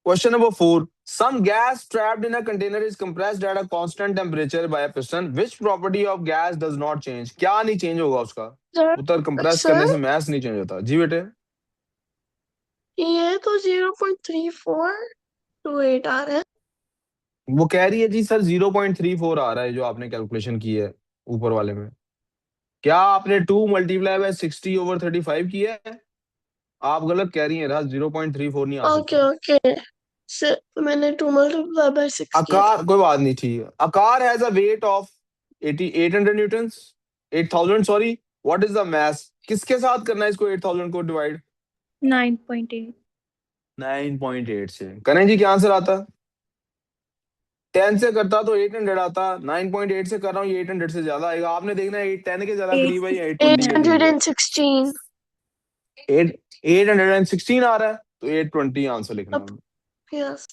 Question number 4। Some gas trapped in a container is compressed at a constant temperature by a piston. Which property of gas does not change? क्या नहीं चेंज होगा उसका? सर उत्तर, कंप्रेस करने सर से मैस नहीं चेंज होता जी बेटे। ये तो 0.3428 आ रहा है। वो कह रही है जी सर 0.34 आ रहा है जो आपने कैलकुलेशन की है ऊपर वाले में। क्या आपने 2 × 60/35 किया है? आप गलत कह रही हैं, राज 0.34 नहीं आ ओके सकता। ओके सर, मैंने 2 × 6 किया था। आकार कोई बात नहीं, ठीक है। आकार has a weight of 800 Newton's, 8000 sorry. What is the mass? किसके साथ करना है इसको 8000 को डिवाइड? 9.8। 9.8 से करें जी, क्या आंसर आता? 10 से करता तो 800 आता, 9.8 से कर रहा हूँ, ये 800 से ज्यादा आएगा। आपने देखना है 10 के ज्यादा करीब है या 820 के करीब है। 816। 8 816 आ रहा है तो 820 आंसर लिखना अब है। यस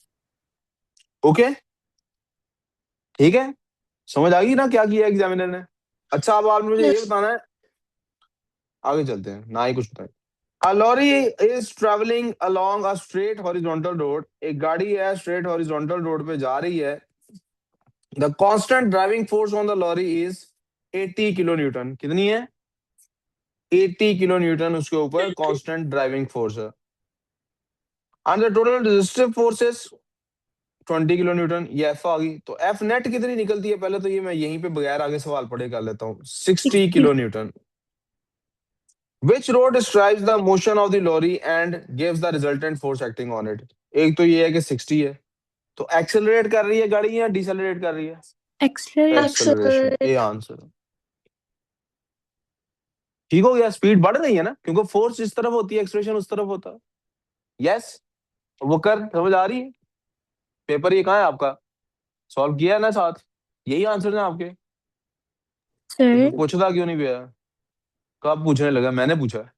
ओके, ठीक है, समझ आ गई ना क्या किया एग्जामिनर ने। अच्छा, अब आप मुझे ये यस बताना है, आगे चलते हैं ना ही कुछ बताए। A lorry is traveling along a straight horizontal road. एक गाड़ी है straight horizontal road पे जा रही है। The constant driving force on the lorry is 80 kilo Newton. कितनी है? 80 किलो न्यूटन उसके ऊपर कांस्टेंट ड्राइविंग फोर्स है। And the total resistive force is 20 kilo Newton. ये एफ आ गई, तो एफ नेट कितनी निकलती है? पहले तो ये मैं यहीं पे बगैर आगे सवाल पढ़े कर लेता हूँ। 60 60। Kilo newton. Which road describes the motion of the lorry and gives the resultant force acting on it. एक तो ये है कि 60 है, तो एक्सेलरेट कर रही है गाड़ी या डिसेलरेट कर रही है? एक्सेलरेट। एक्सेलरेशन, ए एक्सेलरेट आंसर। ठीक हो गया, स्पीड बढ़ रही है ना, क्योंकि फोर्स इस तरफ होती है, एक्सेलरेशन उस तरफ होता है। यस, वो कर, समझ आ रही है? पेपर ये कहाँ है आपका? सॉल्व किया है ना साथ? यही आंसर है आपके, तो फिर सर पूछता क्यों नहीं भैया? कब पूछने लगा? मैंने पूछा है।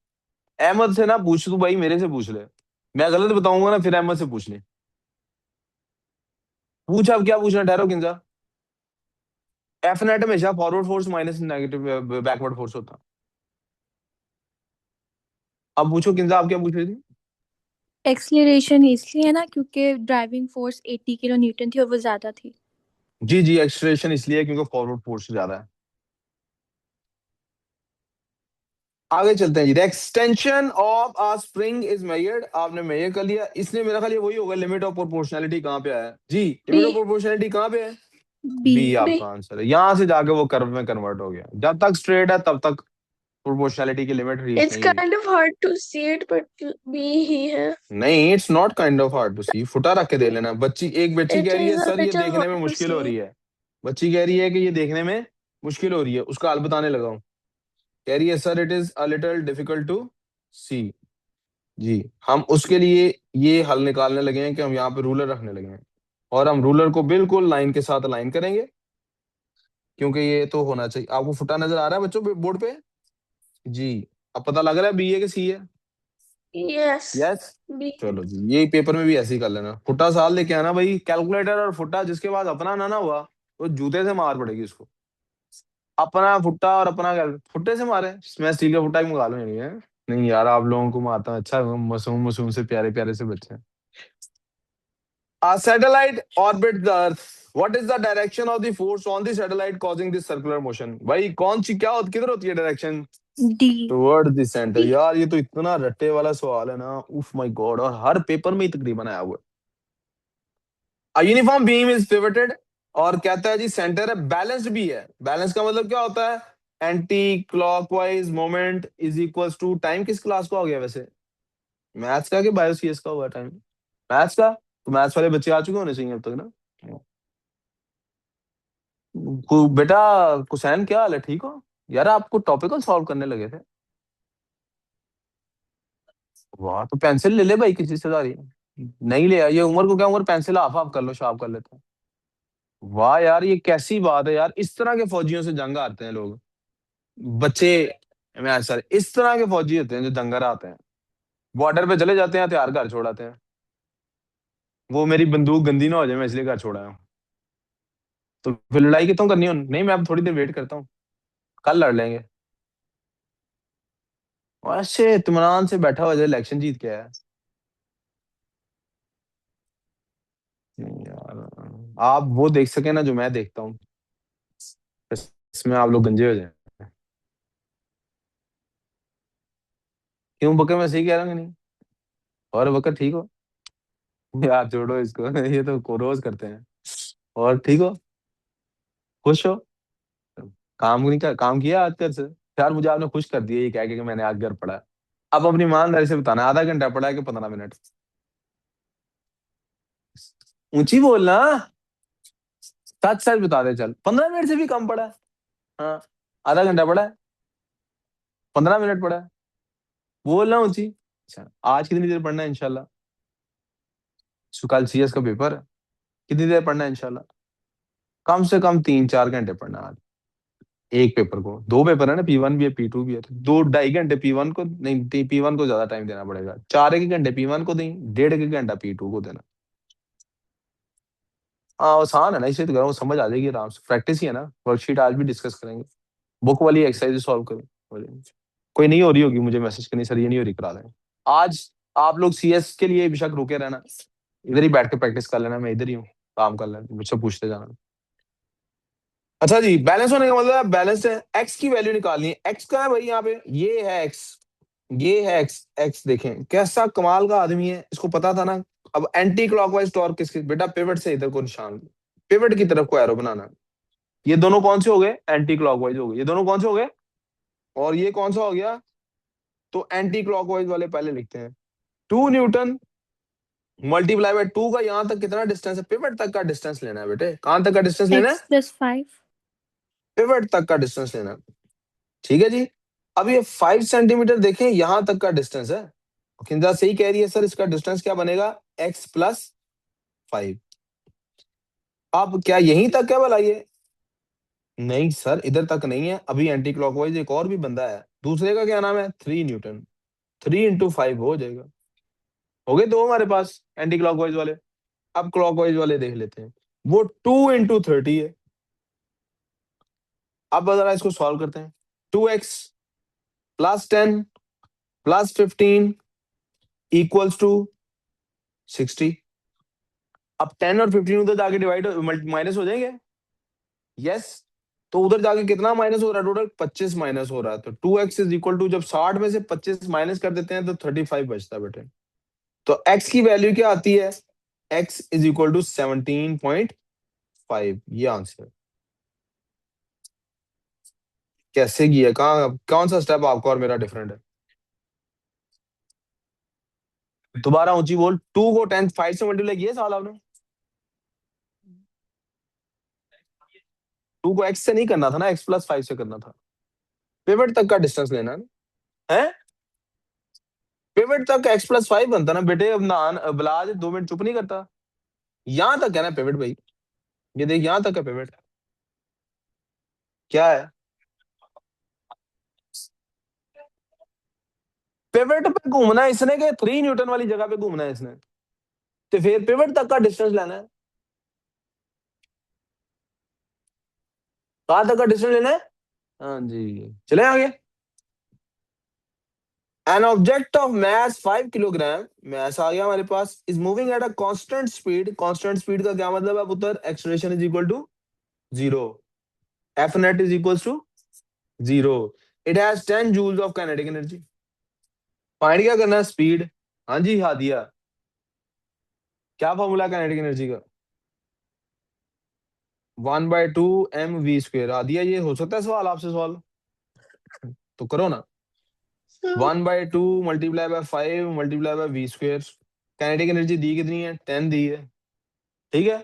अहमद से ना पूछ तू भाई, मेरे से पूछ ले। मैं गलत बताऊंगा ना फिर अहमद से पूछ ले। पूछ, अब क्या पूछना, ठहरो किंजा। एफ नेट हमेशा forward force minus negative backward force होता। अब पूछो किंजा, आप क्या पूछ रही थी? एक्सेलरेशन इसलिए है ना क्योंकि ड्राइविंग फोर्स 80 किलो न्यूटन थी और वो ज्यादा थी। जी जी, एक्सलेशन इसलिए है क्योंकि फॉरवर्ड फोर्स ज्यादा है। आगे चलते हैं जी। The extension of a spring is measured. आपने मेजर कर लिया, इसलिए मेरा ख्याल ये वही होगा। लिमिट ऑफ प्रोपोर्शनैलिटी कहाँ पे आया जी? बी लिमिट ऑफ प्रोपोर्शनैलिटी कहाँ पे है? बी। बी बी आपका आंसर है। यहां से जाके वो कर्व में कन्वर्ट हो गया। जब तक स्ट्रेट है तब तक प्रोपोर्शनैलिटी की लिमिट रीच इट्स नहीं हुई। Kind of hard to see it but बी ही है नहीं, it's not kind of hard to see. फुटा रख के दे लेना। बच्ची, एक बच्ची कह इट रही है इज अ सर ये लिटिल देखने में हार्ड टू मुश्किल हो सी रही है। बच्ची कह रही है कि ये देखने में मुश्किल हो रही है, उसका हल बताने लगा हूं। कह रही है sir it is a little difficult to see. जी, हम उसके लिए ये हल निकालने लगे हैं कि हम यहाँ पे रूलर रखने लगे हैं, और हम रूलर को बिल्कुल लाइन के साथ अलाइन करेंगे, क्योंकि ये तो होना चाहिए। आपको फुटा नजर आ रहा है बच्चों बोर्ड पे? जी, अब पता लग रहा है बी है कि सी है? Yes yes. बी चलो जी, ये पेपर में भी ऐसे ही कर लेना। फुटा साल लेके आना भाई, कैलकुलेटर और फुटा, जिसके बाद अपना ना हुआ तो जूते से मार पड़ेगी उसको। अपना फुट्टा और अपना फुट्टे से मारे। मैं स्टील का फुट्टा ही मंगा लूंगी है। नहीं यार, आप लोगों को मारता हूं, अच्छा मासूम मासूम से प्यारे प्यारे से बच्चे हैं। A satellite orbits the Earth. What is the direction of the force on the satellite causing this circular motion? भाई कौन सी क्या किधर होती है direction? D. Toward the centre. यार ये तो इतना रट्टे वाला सवाल है ना, उफ माय गॉड, और हर पेपर में ही तकरीबन आया हुआ है। A uniform beam is pivoted, और कहता है जी सेंटर है, बैलेंस्ड भी है। बैलेंस का मतलब क्या होता है? Anticlockwise moment is equals to time. किस क्लास का हो गया वैसे? मैथ्स का कि बायो सीएस का हुआ टाइम? मैथ्स का। तो मैथ्स वाले बच्चे आ चुके होने चाहिए अब तक ना। बेटा कुसैन, क्या हाल है? ठीक हो? यार आपको टॉपिकल सॉल्व करने लगे थे। वाह, तो पेंसिल ले ले भाई किसी से दारी। नहीं ले आई ये उम्र को क्या, उम्र पेंसिल हाफ हाफ कर लो, शार्प कर लेते हैं। वाह यार, ये कैसी बात है यार, इस तरह के फौजियों से जंग आते हैं लोग, बच्चे। मैं सर, इस तरह के फौजी होते हैं जो जंगर आते हैं, बॉर्डर पे चले जाते हैं, हथियार घर छोड़ाते हैं। वो मेरी बंदूक गंदी ना हो जाए, मैं इसलिए घर छोड़ा हूँ। तो फिर लड़ाई कितों करनी हो? नहीं, मैं अब थोड़ी देर वेट करता हूँ, कल लड़ लेंगे। ऐसे इत्मीनान से बैठा हुआ, इलेक्शन जीत के आया। नहीं यार, आप वो देख सके ना जो मैं देखता हूँ, इसमें आप लोग गंजे हो जाए। क्यों बकर, मैं सही कह रहा हूँ कि नहीं? और बकर ठीक हो? यार छोड़ो इसको ये तो रोज करते हैं। और ठीक हो? खुश हो? काम नहीं कर, काम किया आज कर से? यार मुझे आपने खुश कर दिया ये कह के कि मैंने आज घर पढ़ा है। अब अपनी ईमानदारी से बताना, आधा घंटा पढ़ा है कि 15 मिनट? ऊंची बोलना, सच सच बता दे। चल, 15 मिनट से भी कम पढ़ा है? हाँ, आधा घंटा पढ़ा है, 15 मिनट पढ़ा है, बोलना ऊंची। अच्छा, आज कितनी देर पढ़ना है इंशाल्लाह? कल सीएस का पेपर है, कितनी देर पढ़ना है इंशाल्लाह? कम से कम 3-4 घंटे पढ़ना आज। एक पेपर को, दो पेपर है ना, P1 भी है P2 भी है, तो 2 ढाई घंटे P1 को, नहीं P1 को ज्यादा टाइम देना पड़ेगा, 4 एक घंटे P1 को दें, 1.5 घंटा P2 को देना। हाँ आसान है ना, इसे तो कह रहा हूँ, समझ आ जाएगी आराम से, प्रैक्टिस ही है ना। वर्कशीट आज भी डिस्कस करेंगे, बुक वाली एक्सरसाइज सॉल्व करें। कोई नहीं हो रही होगी मुझे मैसेज करनी, सर ये नहीं हो रही, करा दें। आज आप लोग CS के लिए बेशक रुके रहना, इधर ही बैठ के प्रैक्टिस कर लेना, मैं इधर ही हूँ, काम कर लेना, मुझसे पूछते जाना। अच्छा जी, बैलेंस होने का मतलब है बैलेंस है, एक्स की वैल्यू निकालनी है। एक्स का है भाई यहाँ पे, ये है एक्स, ये है एक्स। एक्स देखें कैसा कमाल का आदमी है, इसको पता था ना। अब एंटी क्लॉकवाइज टॉर्क किसकी, बेटा पिवट से इधर को निशान, पिवट की तरफ को एरो बनाना। ये दोनों कौन से हो गए, एंटी क्लॉकवाइज हो गए, ये दोनों कौन से हो गए, और ये कौन सा हो गया, तो एंटी क्लॉकवाइज वाले पहले लिखते हैं। 2 न्यूटन मल्टीप्लाई बाय 2 का यहाँ तक कितना डिस्टेंस है, पिवट तक का डिस्टेंस लेना है बेटे, कहां तक का डिस्टेंस लेना है, X plus 5. पिवट तक का डिस्टेंस लेना है। ठीक है जी। अब ये 5 सेंटीमीटर देखें, यहां तक का डिस्टेंस है, किंजा सही कह रही है सर, इसका डिस्टेंस क्या बनेगा, x+5। अब क्या यहीं तक है भला ये, नहीं सर इधर तक नहीं है, अभी एंटी क्लॉकवाइज एक और भी बंदा है, दूसरे का क्या नाम है, 3 न्यूटन, 3 × 5 हो जाएगा। हो गए दो हमारे पास एंटी क्लॉकवाइज वाले। अब क्लॉकवाइज वाले देख लेते हैं, वो 2 × 30 है। अब जरा इसको सॉल्व करते हैं, 2x + 10 + 15 = 60। अब 10 और 15 उधर जाके डिवाइड माइनस हो जाएंगे, यस। तो उधर जाके कितना माइनस हो रहा है, टोटल 25 माइनस हो रहा है। तो 2x जब 60 में से 25 माइनस कर देते हैं तो 35 बचता है बेटे। तो x की वैल्यू क्या आती है, x = 17.5, ये आंसर। कैसे किया, कहाँ कौन सा स्टेप आपका और मेरा डिफरेंट है, दोबारा ऊंची बोल। 2 को 10 5 से मल्टीप्लाई किया साल आपने, 2 को x से नहीं करना था ना, x+5 से करना था। पिवट तक का डिस्टेंस लेना है, पिवट तक x+5 बनता ना बेटे। अब नान बिलाज 2 मिनट चुप नहीं करता, यहां तक है ना पिवट भाई, ये देख यहां तक है पिवट, क्या है, पिवट पे घूमना है इसने, के 3 न्यूटन वाली जगह पे घूमना है इसने, तो फिर पिवट तक का डिस्टेंस लेना है, कहां तक का डिस्टेंस लेना है। हाँ जी, चले आगे। An object of mass 5 kilogram, mass आ गया हमारे पास, is moving at a constant speed. Constant speed का क्या मतलब है पुत्र, acceleration = 0, F net = 0, it has 10 joules of kinetic energy. Find क्या करना है, स्पीड। हाँ जी हादिया, क्या फॉर्मूला काइनेटिक एनर्जी का, 1/2 mv²। हादिया ये हो सकता है सवाल आपसे सवाल, तो करो ना। So, 1/2 × 5 × v²। काइनेटिक एनर्जी दी कितनी है, 10 दी है, ठीक है।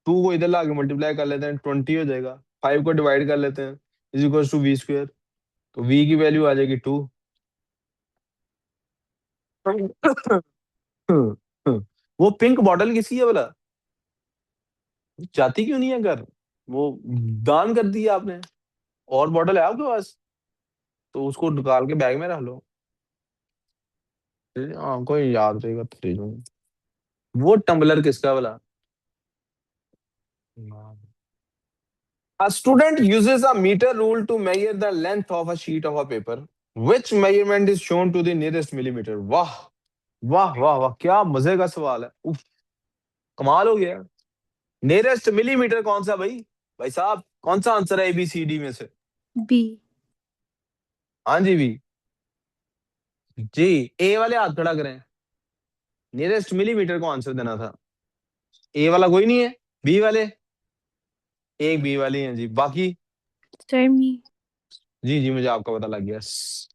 2 को इधर ला के मल्टीप्लाई कर लेते हैं, 20 हो जाएगा। 5 को डिवाइड कर लेते हैं, = v²। तो v की वैल्यू आ जाएगी 2। वो पिंक बॉटल किसकी है बोला, जाती क्यों नहीं है घर, वो दान कर दी आपने, और बॉटल है आपके पास, तो उसको निकाल के बैग में रख लो। हाँ कोई याद रहेगा तो ले लूंगा। वो टम्बलर किसका वाला, a student uses a meter rule to measure the length of a sheet of a paper. Which measurement is shown to the nearest millimeter? वाह वाह वाह वाह, क्या मजे का सवाल है, उफ, कमाल हो गया। नियरेस्ट मिलीमीटर कौन सा भाई, भाई साहब कौन सा आंसर है ABCD में से, B. हाँ जी भी जी, ए वाले हाथ खड़ा करें, नियरेस्ट मिलीमीटर को आंसर देना था। ए वाला कोई नहीं है, बी वाले, एक बी वाली है जी, बाकी Sir, me. जी जी मुझे आपका पता लग गया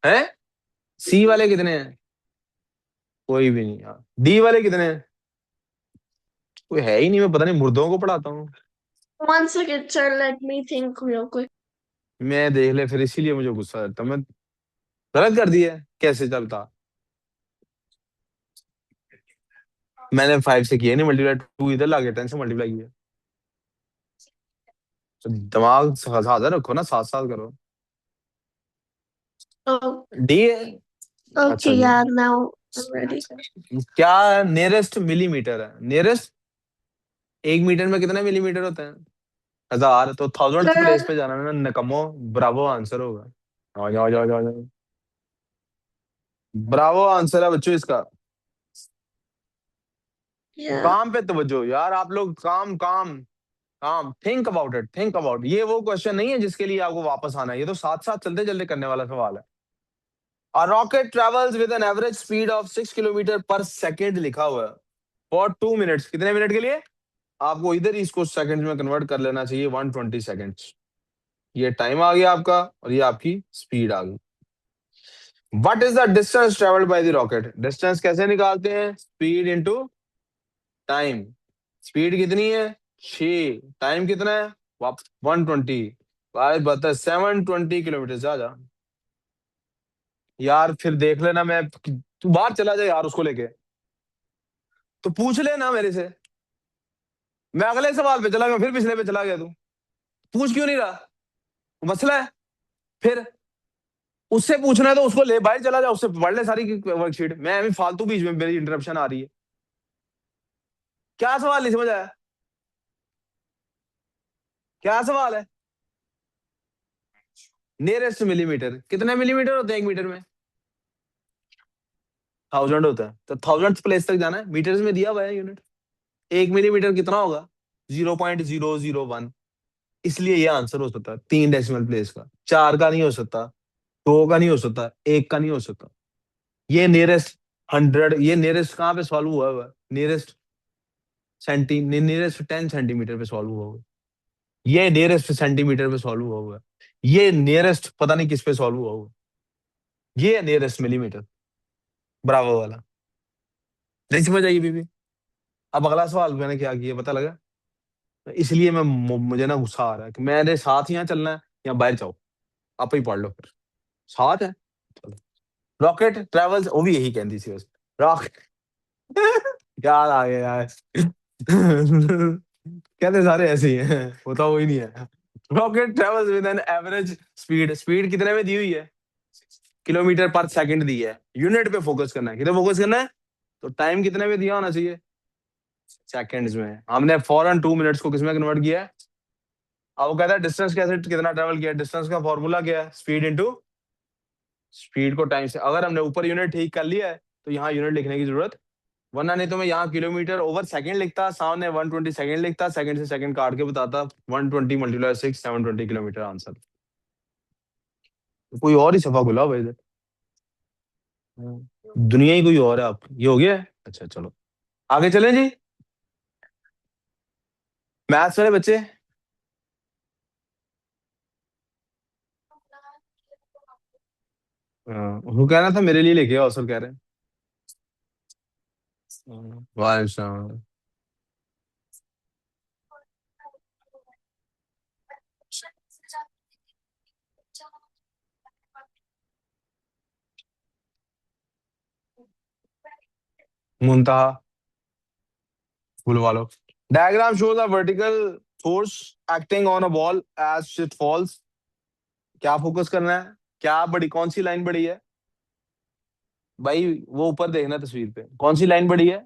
है। सी वाले कितने हैं, कोई भी नहीं, हाँ डी वाले कितने हैं, कोई है ही नहीं, मैं पता नहीं मुर्दों को पढ़ाता हूँ। 1 second, sir. Let me think real quick. मैं देख ले फिर, इसीलिए मुझे गुस्सा आता, मैं गलत कर दिया, कैसे चलता, मैंने 5 से किया नहीं मल्टीप्लाई, 2 इधर ला के 10 से मल्टीप्लाई किया। तो दिमाग साधा रखो ना, साथ साथ करो। Oh, डी है। okay, अच्छा जी। yeah, now I'm ready. क्या नियरेस्ट मिलीमीटर है? नियरेस्ट 1 मीटर में कितने मिलीमीटर होते हैं? 1000। तो 1000 Sir, प्लेस पे जाना है ना नकमो। ब्रावो आंसर होगा। आ जाओ जाओ जाओ जाओ। ब्रावो आंसर है बच्चों इसका। yeah, काम पे तवज्जो यार, आप लोग काम काम काम। Think about it, think about. ये वो क्वेश्चन नहीं है जिसके लिए आपको वापस आना है, ये तो साथ साथ चलते चलते करने वाला सवाल है। A rocket travels with an average speed of 6 kilometre पर सेकेंड लिखा हुआ है फॉर 2 मिनट्स। कितने मिनट के लिए? आपको इधर ही इसको सेकंड में कन्वर्ट कर लेना चाहिए, 120 सेकेंड्स। ये टाइम आ गया आपका और ये आपकी स्पीड आ गई। What is the distance travelled by the rocket? Distance कैसे निकालते हैं? Speed into time. स्पीड कितनी है? 6। टाइम कितना है? वापस 120। भाई बता, 720 किलोमीटर। जा जा यार, फिर देख लेना। मैं तू बाहर चला जा यार उसको लेके। तो पूछ लेना मेरे से। मैं अगले सवाल पे चला गया, फिर पिछले पे चला गया। तू पूछ क्यों नहीं रहा? मसला है फिर। उससे पूछना है तो उसको ले भाई, चला जा उससे पढ़ ले सारी वर्कशीट। मैं अभी फालतू बीच में मेरी इंटरप्शन आ रही है। क्या सवाल नहीं समझ आया? क्या सवाल है? नियरेस्ट मिलीमीटर कितने मिलीमीटर होते हैं 1 मीटर में? 1000 होता है। तो 1000 प्लेस तक जाना है, मीटर्स में दिया हुआ है यूनिट। 1 मिलीमीटर कितना होगा? 0.001। इसलिए ये आंसर हो सकता है 3 डेसिमल प्लेस का, 4 का नहीं हो सकता, 2 का नहीं हो सकता, 1 का नहीं हो सकता। ये नियरेस्ट 100, ये नियरेस्ट कहाँ पे सॉल्व हुआ है? नियरेस्ट नियरेस्ट 10 सेंटीमीटर पे सॉल्व हुआ होगा। ये नियरेस्ट सेंटीमीटर पे सॉल्व हुआ हुआ है। ये नियरेस्ट पता नहीं किस पे सॉल्व हुआ होगा। ये नियरेस्ट मिलीमीटर। ब्रावो वाला। नहीं समझ आई बीबी? अब अगला सवाल मैंने क्या किया पता लगा? तो इसलिए मुझे ना गुस्सा आ रहा है कि मेरे साथ यहाँ चलना है या बाहर जाओ। आप ही पढ़ लो फिर। साथ है। रॉकेट ट्रेवल्स, वो भी यही कहती थी बस। रॉकेट याद आ गया यार। कहते सारे ऐसे ही हैं, होता वो ही नहीं है। Rocket travels with an average speed. Speed कितने में दी हुई है? किलोमीटर पर सेकंड दी है। यूनिट पे फोकस करना है, कितने फोकस करना है? तो टाइम कितने में दिया होना चाहिए? सेकंड्स में। हमने फॉरन 2 मिनट्स को किसमें कन्वर्ट किया है? अब वो कहता है डिस्टेंस कैसे कितना ट्रेवल किया। डिस्टेंस का फॉर्मूला क्या है? स्पीड इंटू स्पीड को टाइम से। अगर हमने ऊपर यूनिट ठीक कर लिया है तो यहाँ यूनिट लिखने की जरूरत, वरना नहीं तो मैं यहाँ किलोमीटर ओवर सेकंड लिखता, सामने 120 सेकंड लिखता, सेकंड से सेकंड काट के बताता। 120 × 6 720 किलोमीटर आंसर। कोई और ही सफा खुला भाई इधर। दुनिया ही कोई और है आप। ये हो गया है? अच्छा चलो आगे चलें जी। मैथ्स वाले बच्चे। वो कह रहा था मेरे लिए लेके आओ, सर कह रहे हैं। वाह मुंतहा फूल वालों। Diagram shows a vertical force acting on a ball as it falls. क्या फोकस करना है? क्या बड़ी, कौन सी लाइन बड़ी है भाई? वो ऊपर देखना तस्वीर पे, कौन सी लाइन बड़ी है?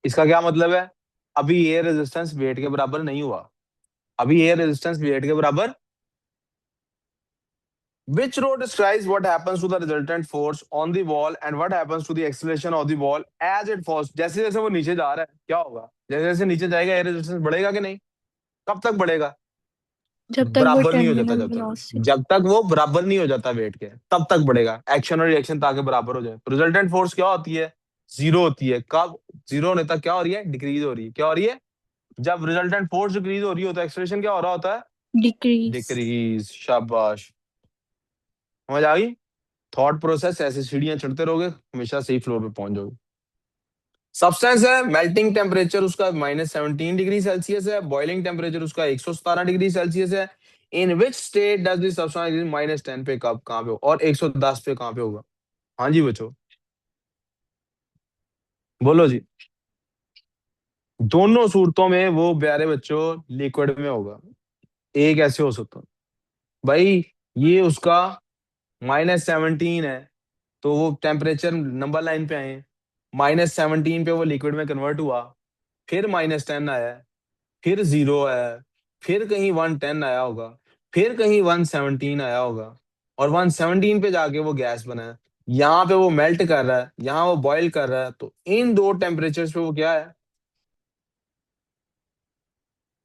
इसका क्या मतलब है? अभी ये रेजिस्टेंस वेट के बराबर नहीं हुआ। अभी ये रेजिस्टेंस वेट के बराबर। Which row describes what happens to the resultant force on the wall and what happens to the acceleration of the wall as it falls? जैसे जैसे वो नीचे जा रहा है क्या होगा? जैसे जैसे नीचे जाएगा ये रेजिस्टेंस बढ़ेगा कि नहीं? कब तक बढ़ेगा? जब तक वो बराबर नहीं हो जाता। टर्मिनल जब तक, वेलोसिटी। जब तक वो बराबर नहीं हो जाता वेट के, तब तक बढ़ेगा। एक्शन और रिएक्शन ताकि बराबर हो जाए। रिजल्टेंट फोर्स क्या होती है? जीरो होती है। कब जीरो होने तक क्या हो रही है? डिक्रीज हो रही है। क्या हो रही है? जब रिजल्टेंट फोर्स डिक्रीज हो रही है तो एक्सेलरेशन क्या हो रहा होता है? डिक्रीज। डिक्रीज। शाबाश। समझ आ गई? थॉट प्रोसेस ऐसे सीढ़ियां चढ़ते रहोगे हमेशा सही फ्लोर पे पहुंच जाओगे। सब्सटेंस है, मेल्टिंग टेम्परेचर उसका -17 डिग्री सेल्सियस है, बॉइलिंग टेम्परेचर उसका 117 डिग्री सेल्सियस है। In which state does this substance -10 पे कब कहाँ पे हो और 110 पे कहाँ पे होगा? हाँ जी बच्चों, बोलो जी। दोनों सूरतों में वो प्यारे बच्चों लिक्विड में होगा। ए कैसे हो सकता है भाई? ये उसका -17 है, तो वो टेम्परेचर नंबर लाइन पे आए, -17 पे वो लिक्विड में कन्वर्ट हुआ, फिर -10 आया है, फिर 0 आया है, फिर कहीं 110 आया होगा, फिर कहीं 117 आया होगा, और 117 पे जाके वो गैस बना है। यहाँ पे वो मेल्ट कर रहा है, यहाँ वो बॉईल कर रहा है, तो इन दो टेम्परेचर्स पे वो क्या है?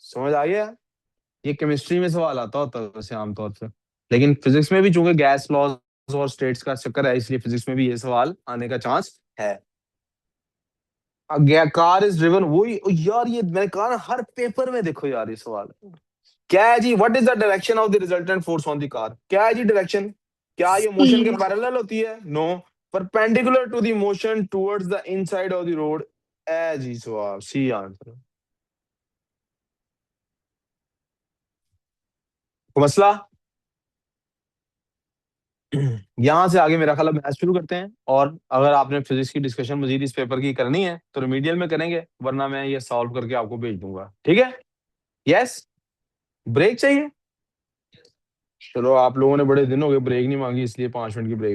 समझ आ गया? ये केमिस्ट्री में सवाल आता होता है वैसे आमतौर पे, लेकिन फिजिक्स में भी चूंकि गैस लॉज और स्टेट्स का चक्कर है, इसलिए फिजिक्स में भी ये सवाल आने का चांस है। कार इज ड्रिवन, वही ओ यार, ये मैंने कहा ना, हर पेपर में देखो यार ये सवाल क्या है जी? What is the direction of the resultant force on the car? क्या है जी डायरेक्शन? क्या ये मोशन के E. पैरेलल होती है? No, perpendicular to the motion towards the inside of the road. A जी सवाल सी आंसर। तो मसला यहाँ से आगे मेरा ख्याल है मैथ शुरू करते हैं, और अगर आपने फिजिक्स की डिस्कशन मजीद इस पेपर की करनी है तो रिमीडियल में करेंगे, वरना मैं ये सॉल्व करके आपको भेज दूंगा, ठीक है? यस। ब्रेक चाहिए? चलो, आप लोगों ने बड़े दिन हो गए ब्रेक नहीं मांगी, इसलिए 5 मिनट की ब्रेक